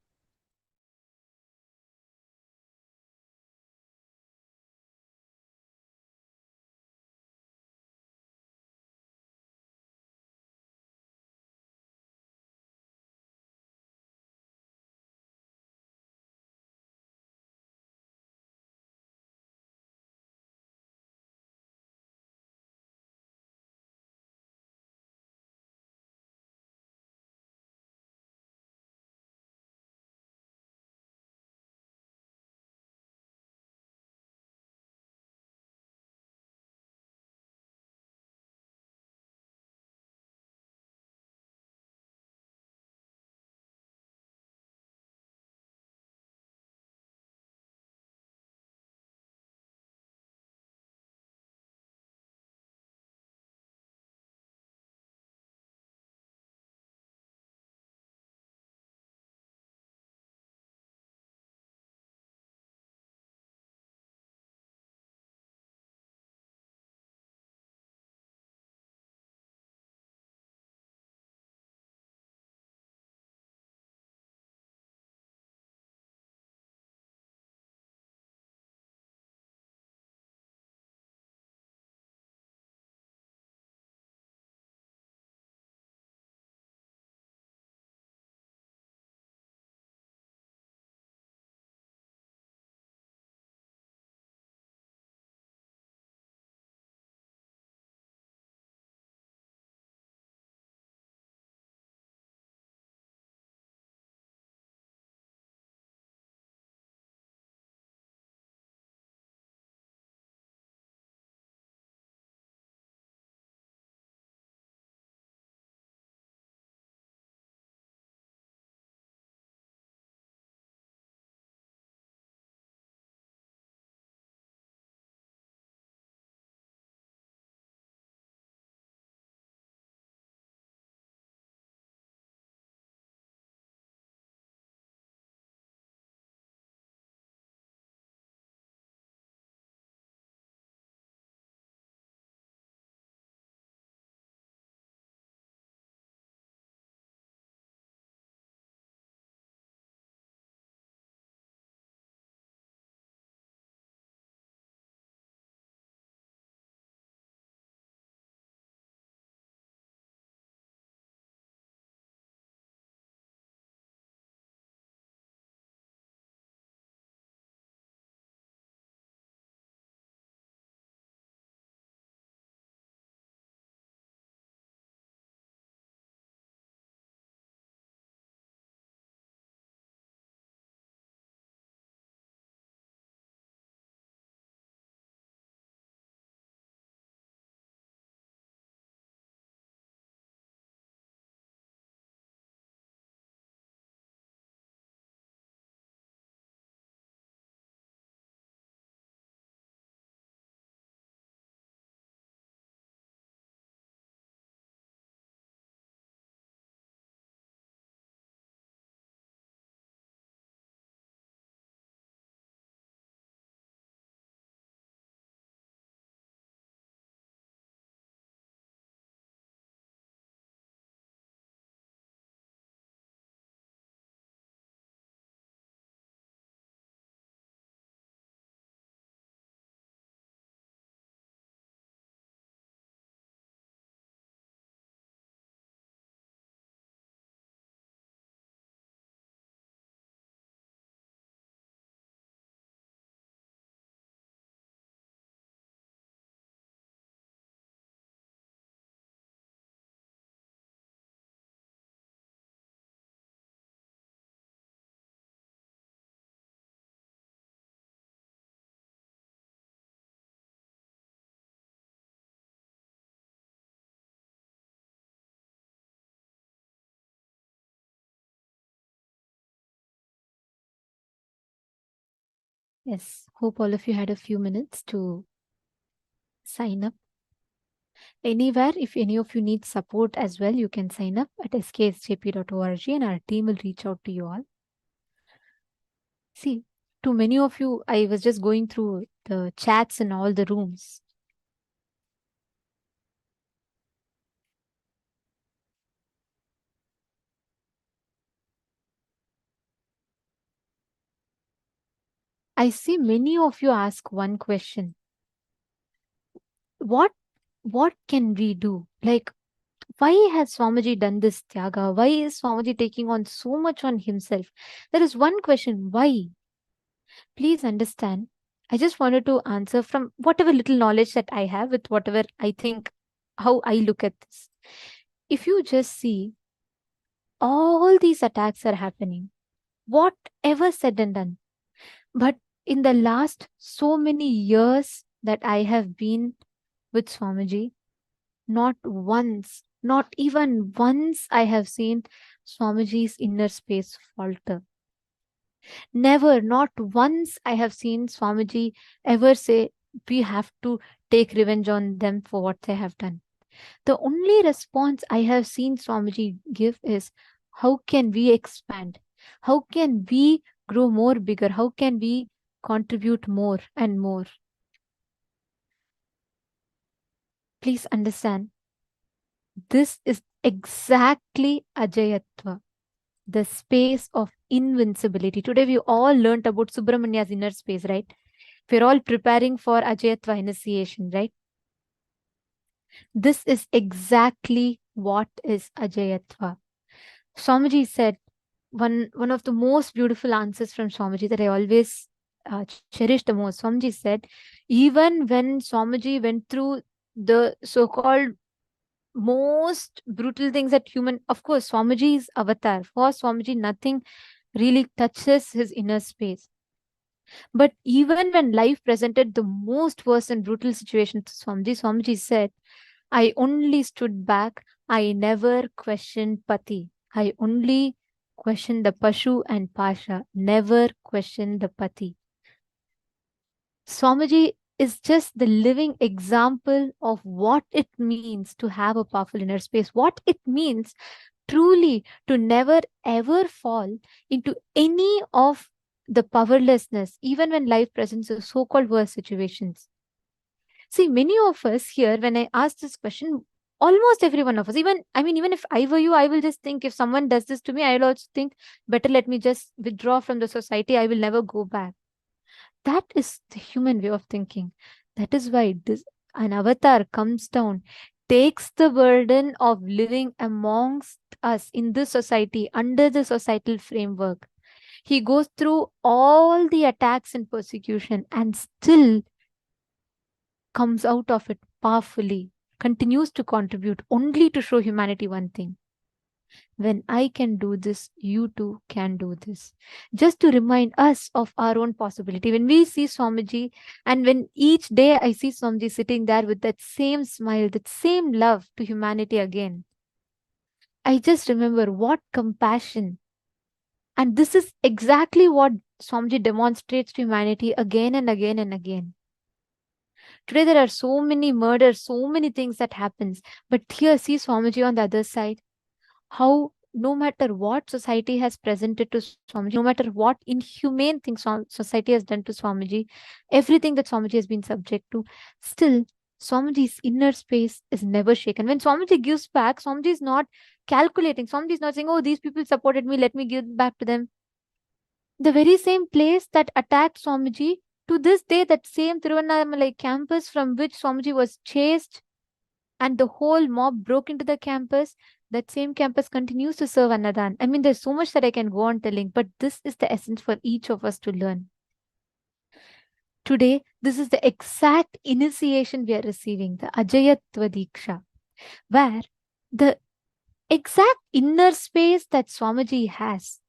Yes, hope all of you had a few minutes to sign up. Anywhere, if any of you need support as well, you can sign up at sksjp.org and our team will reach out to you all. See, to many of you, I was just going through the chats in all the rooms. I see many of you ask one question. What can we do? Like, why has Swamiji done this tyaga? Why is Swamiji taking on so much on himself? There is one question, why? Please understand. I just wanted to answer from whatever little knowledge that I have with whatever I think, how I look at this. If you just see, all these attacks are happening, whatever said and done. But in the last so many years that I have been with Swamiji, not once, not even once, I have seen Swamiji's inner space falter. Never, not once I have seen Swamiji ever say, we have to take revenge on them for what they have done. The only response I have seen Swamiji give is, how can we expand? How can we grow more bigger? How can we contribute more and more? Please understand, this is exactly Ajayatva, the space of invincibility. Today we all learnt about Subramania's inner space, right? We're all preparing for Ajayatva initiation, right? This is exactly what is Ajayatva. Swamiji said, one of the most beautiful answers from Swamiji that I always cherish the most. Swamiji said, even when Swamiji went through the so-called most brutal things that human, of course, Swamiji's avatar. For Swamiji, nothing really touches his inner space. But even when life presented the most worst and brutal situation to Swamiji, Swamiji said, I only stood back. I never questioned Pati. I only questioned the Pashu and Pasha, never questioned the Pati. Swamiji is just the living example of what it means to have a powerful inner space, what it means truly to never ever fall into any of the powerlessness, even when life presents the so-called worst situations. See, many of us here, when I ask this question, almost every one of us, even if I were you, I will just think if someone does this to me, I will also think, better let me just withdraw from the society. I will never go back. That is the human way of thinking. That is why an avatar comes down, takes the burden of living amongst us in this society, under the societal framework. He goes through all the attacks and persecution and still comes out of it powerfully, continues to contribute only to show humanity one thing. When I can do this, you too can do this. Just to remind us of our own possibility. When we see Swamiji, and when each day I see Swamiji sitting there with that same smile, that same love to humanity again, I just remember what compassion. And this is exactly what Swamiji demonstrates to humanity again and again and again. Today there are so many murders, so many things that happens. But here, see Swamiji on the other side, how no matter what society has presented to Swamiji, no matter what inhumane things society has done to Swamiji, everything that Swamiji has been subject to, still Swamiji's inner space is never shaken. When Swamiji gives back, Swamiji is not calculating. Swamiji is not saying, oh, these people supported me, let me give back to them. The very same place that attacked Swamiji, to this day, that same Tiruvannamalai campus from which Swamiji was chased and the whole mob broke into the campus, that same campus continues to serve Annadan. I mean, there's so much that I can go on telling, but this is the essence for each of us to learn. Today, this is the exact initiation we are receiving, the Ajayatva Diksha, where the exact inner space that Swamiji has,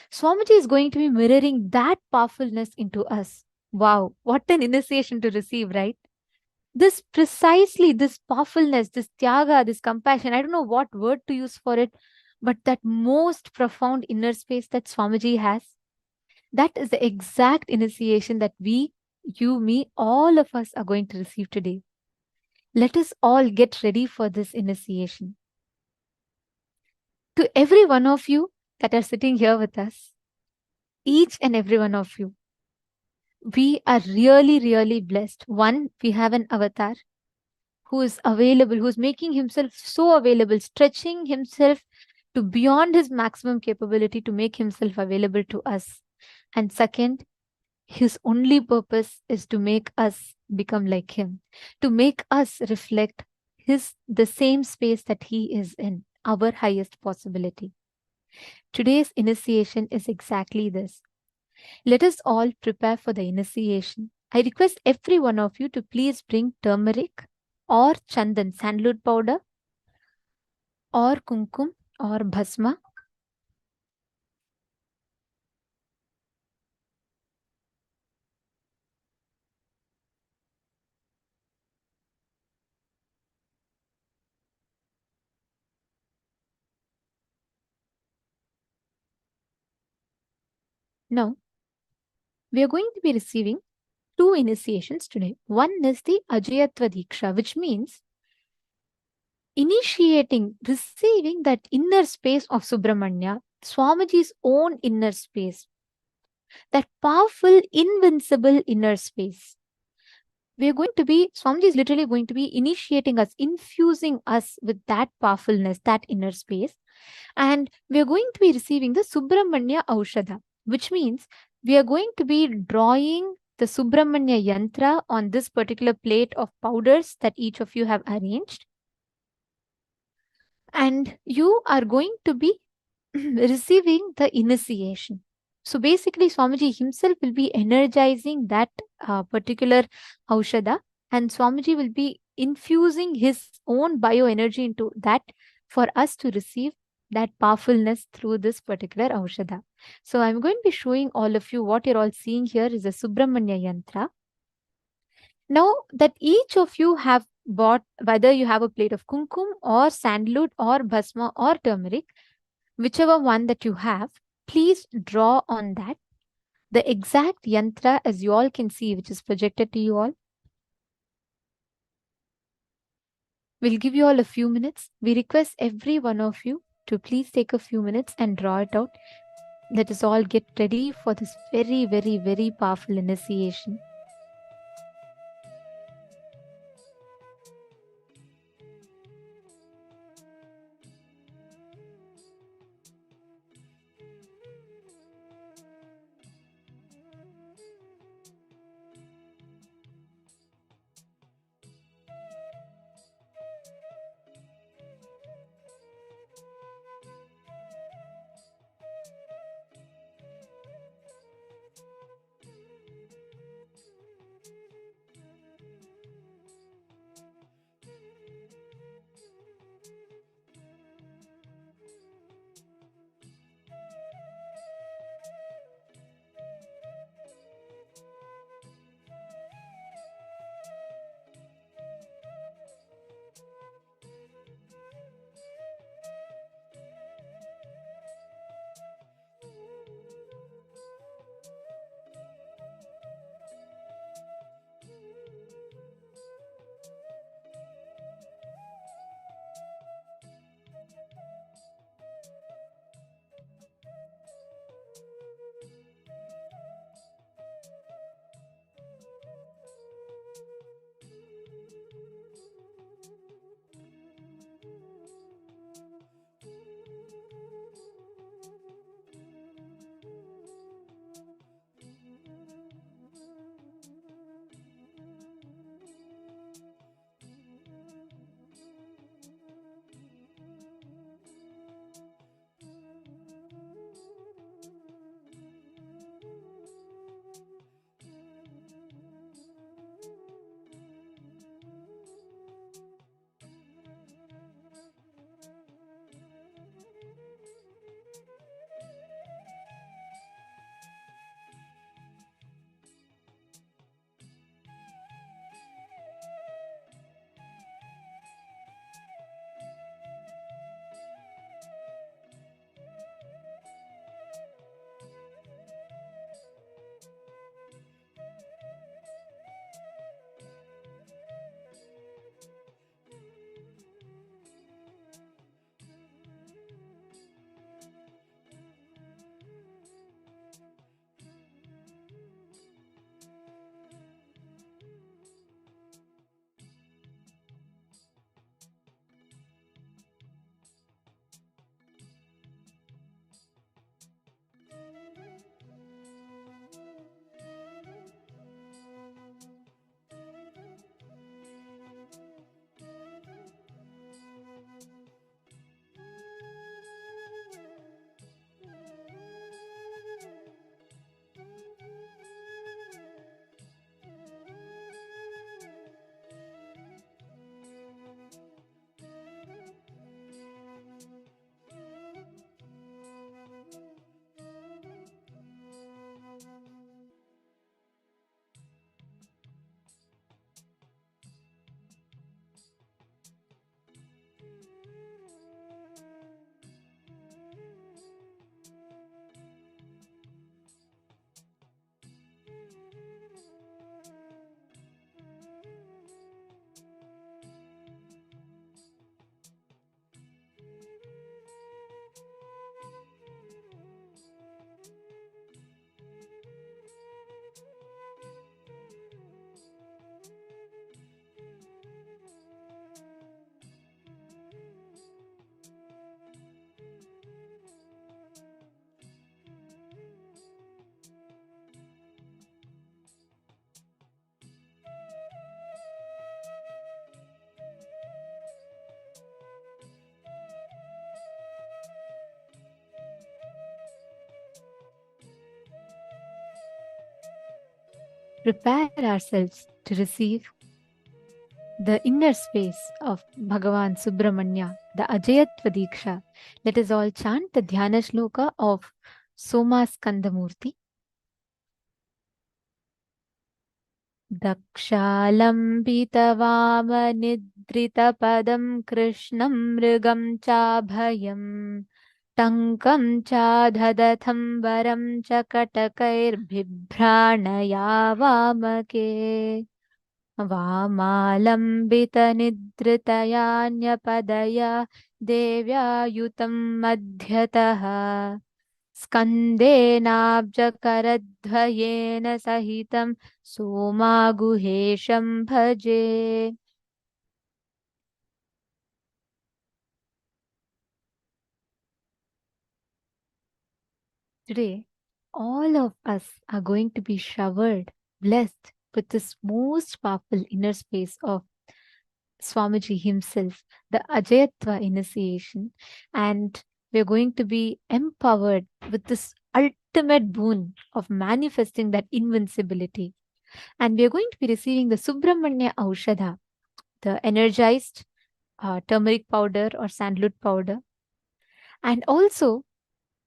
Swamiji is going to be mirroring that powerfulness into us. Wow, what an initiation to receive, right? This precisely, this powerfulness, this tyaga, this compassion, I don't know what word to use for it, but that most profound inner space that Swamiji has, That is the exact initiation that we, you, me, all of us are going to receive today. Let us all get ready for this initiation. To every one of you that are sitting here with us, each and every one of you, we are really, really blessed. One, we have an avatar who is available, who's making himself so available, stretching himself to beyond his maximum capability to make himself available to us. And second, his only purpose is to make us become like him, to make us reflect the same space that he is in, our highest possibility. Today's initiation is exactly this. Let us all prepare for the initiation. I request every one of you to please bring turmeric or chandan, sandalwood powder, or kumkum or bhasma. Now, we are going to be receiving two initiations today. One is the Ajayatva Diksha, which means initiating, receiving that inner space of Subramanya, Swamiji's own inner space, that powerful, invincible inner space. We are going to be, Swamiji is literally going to be initiating us, infusing us with that powerfulness, that inner space. And we are going to be receiving the Subramanya Aushadha, which means we are going to be drawing the Subramanya Yantra on this particular plate of powders that each of you have arranged. And you are going to be receiving the initiation. So basically, Swamiji himself will be energizing that particular Aushadha, and Swamiji will be infusing his own bioenergy into that for us to receive that powerfulness through this particular Aushadha. So I'm going to be showing all of you what you're all seeing here is a Subramanya Yantra. Now that each of you have bought, whether you have a plate of kumkum or sandalwood or bhasma or turmeric, whichever one that you have, please draw on that the exact yantra as you all can see, which is projected to you all. We'll give you all a few minutes. We request every one of you to please take a few minutes and draw it out. Let us all get ready for this very, very, very powerful initiation. prepare ourselves to receive the inner space of Bhagavan Subramanya, the Ajayatva Diksha. Let us all chant the Dhyana Shloka of Soma Skandamurti. दक्षालम्बितवामनिद्रितपदं कृष्णं मृगं चाभयम् टङ्कं चाधदथं वरं च कटकैर्बिभ्राणया वामके वामालम्बितनिद्रितयान्यपदया देव्यायुतं मध्यतः स्कन्देनाब्जकरद्वयेन सहितं सोमागुहेशं भजे. Today, all of us are going to be showered, blessed with this most powerful inner space of Swamiji himself, the Ajayatva initiation, and we're going to be empowered with this ultimate boon of manifesting that invincibility. And we are going to be receiving the Subramanya Aushadha, the energized turmeric powder or sandalwood powder. And also,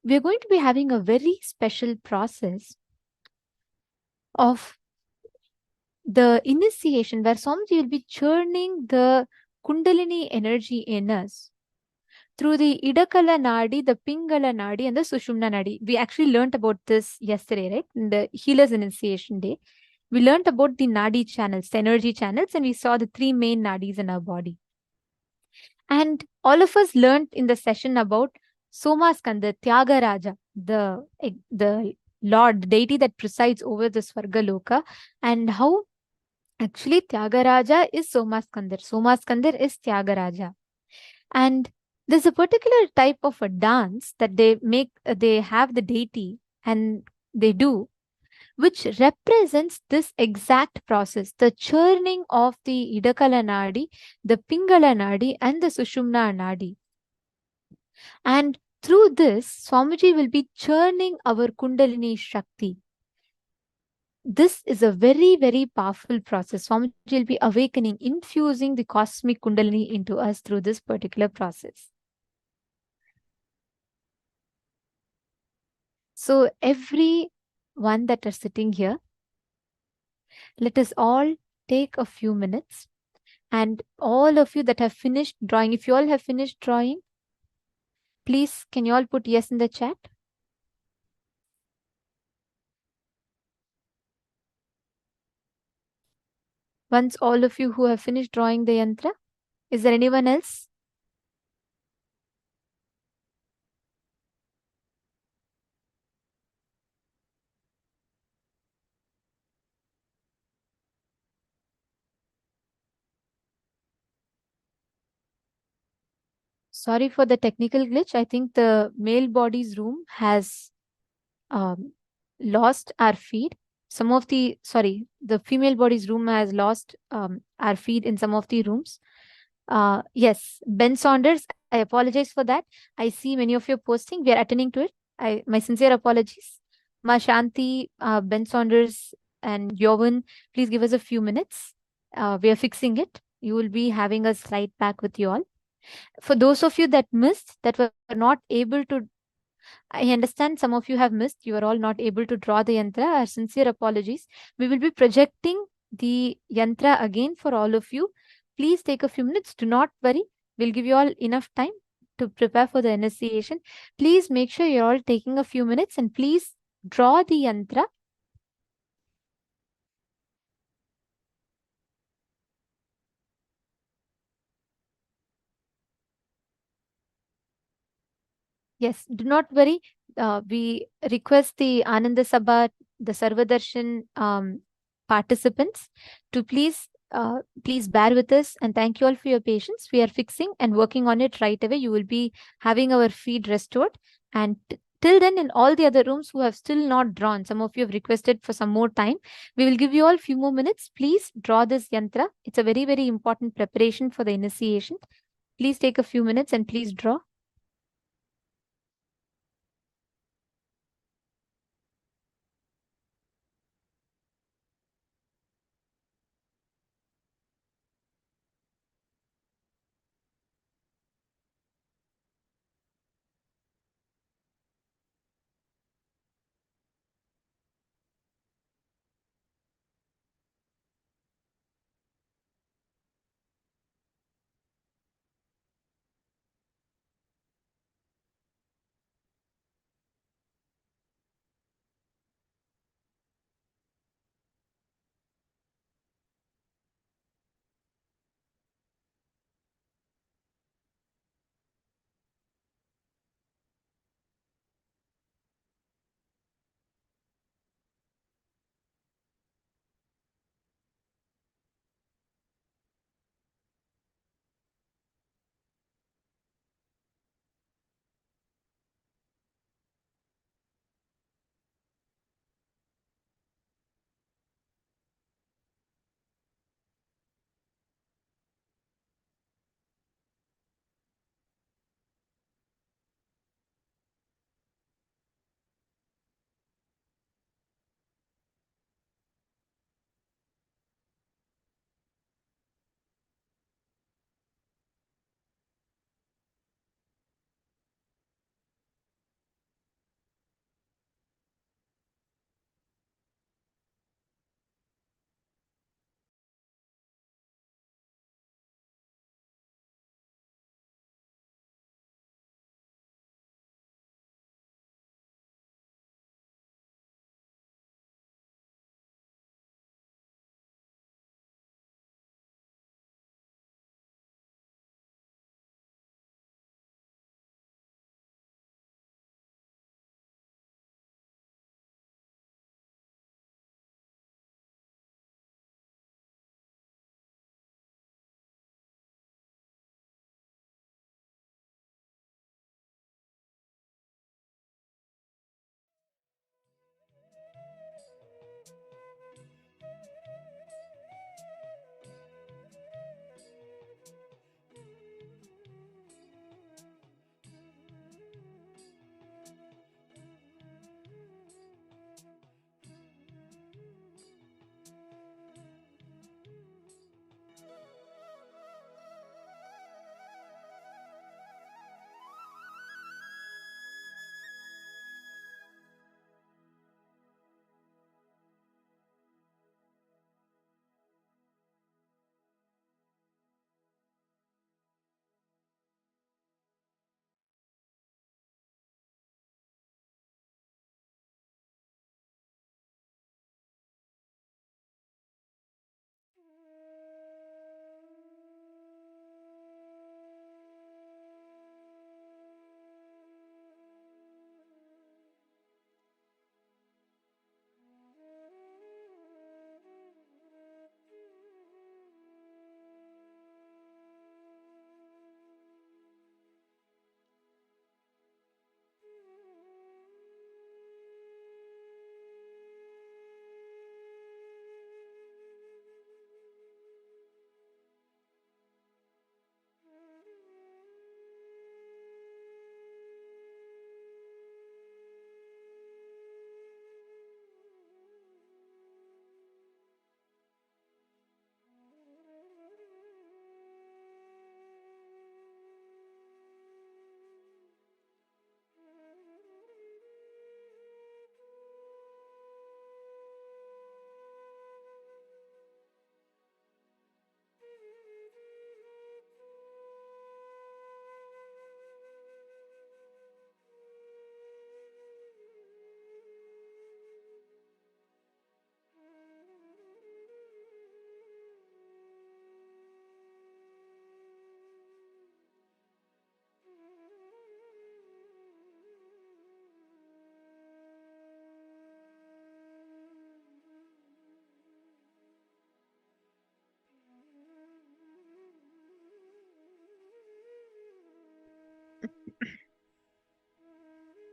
we are going to be having a very special process of the initiation where Swamiji will be churning the Kundalini energy in us through the Idakala Nadi, the Pingala Nadi, and the Sushumna Nadi. We actually learnt about this yesterday, right? In the Healer's Initiation Day. We learnt about the Nadi channels, the energy channels, and we saw the three main Nadis in our body. And all of us learnt in the session about Somaskanda, Tyagaraja, the Lord, the deity that presides over the Swargaloka, and how actually Tyagaraja is Somaskandar. Somaskandar is Tyagaraja. And there's a particular type of a dance that they have the deity and they do, which represents this exact process, the churning of the Idakala Nadi, the Pingala Nadi, and the Sushumna Nadi. And through this, Swamiji will be churning our Kundalini Shakti. This is a very, very powerful process. Swamiji will be awakening, infusing the cosmic Kundalini into us through this particular process. So every one that are sitting here, let us all take a few minutes, and all of you that have finished drawing, if you all have finished drawing, please can you all put yes in the chat? Once all of you who have finished drawing the yantra, is there anyone else? Sorry for the technical glitch. I think the male body's room has lost our feed. The female body's room has lost our feed in some of the rooms. Yes, Ben Saunders, I apologize for that. I see many of you posting. We are attending to it. My sincere apologies. Ma Shanti, Ben Saunders, and Yovan, please give us a few minutes. We are fixing it. You will be having a slide pack with you all. For those of you that missed, that were not able to, I understand some of you have missed. You are all not able to draw the yantra. Our sincere apologies. We will be projecting the yantra again for all of you. Please take a few minutes. Do not worry. We'll give you all enough time to prepare for the initiation. Please make sure you're all taking a few minutes and please draw the yantra. Yes, do not worry. We request the Ananda Sabha, the Sarvadarshan participants to please bear with us, and thank you all for your patience. We are fixing and working on it right away. You will be having our feed restored, and till then, in all the other rooms who have still not drawn, some of you have requested for some more time. We will give you all a few more minutes. Please draw this yantra. It's a very, very important preparation for the initiation. Please take a few minutes and please draw.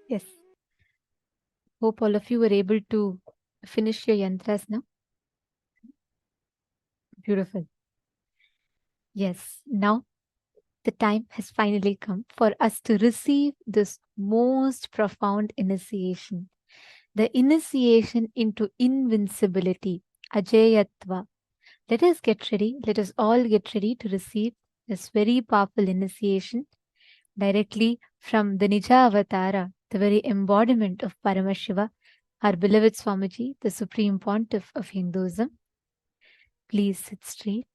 Yes. Hope all of you were able to finish your yantras now. Beautiful. Yes. Now the time has finally come for us to receive this most profound initiation, the initiation into invincibility, Ajayatva. Let us get ready. Let us all get ready to receive this very powerful initiation directly from the Nija Avatara, the very embodiment of Paramashiva, our beloved Swamiji, the Supreme Pontiff of Hinduism. Please sit straight.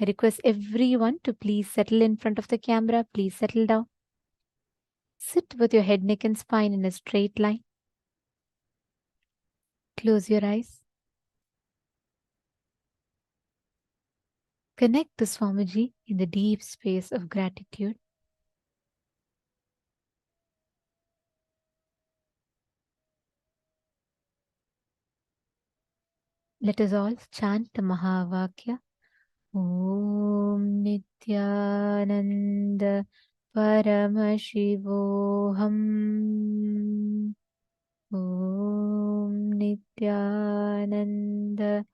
I request everyone to please settle in front of the camera. Please settle down. Sit with your head, neck, and spine in a straight line. Close your eyes. Connect to Swamiji in the deep space of gratitude. Let us all chant the Mahavakya. Om Nityananda Paramashivoham. Om Nityananda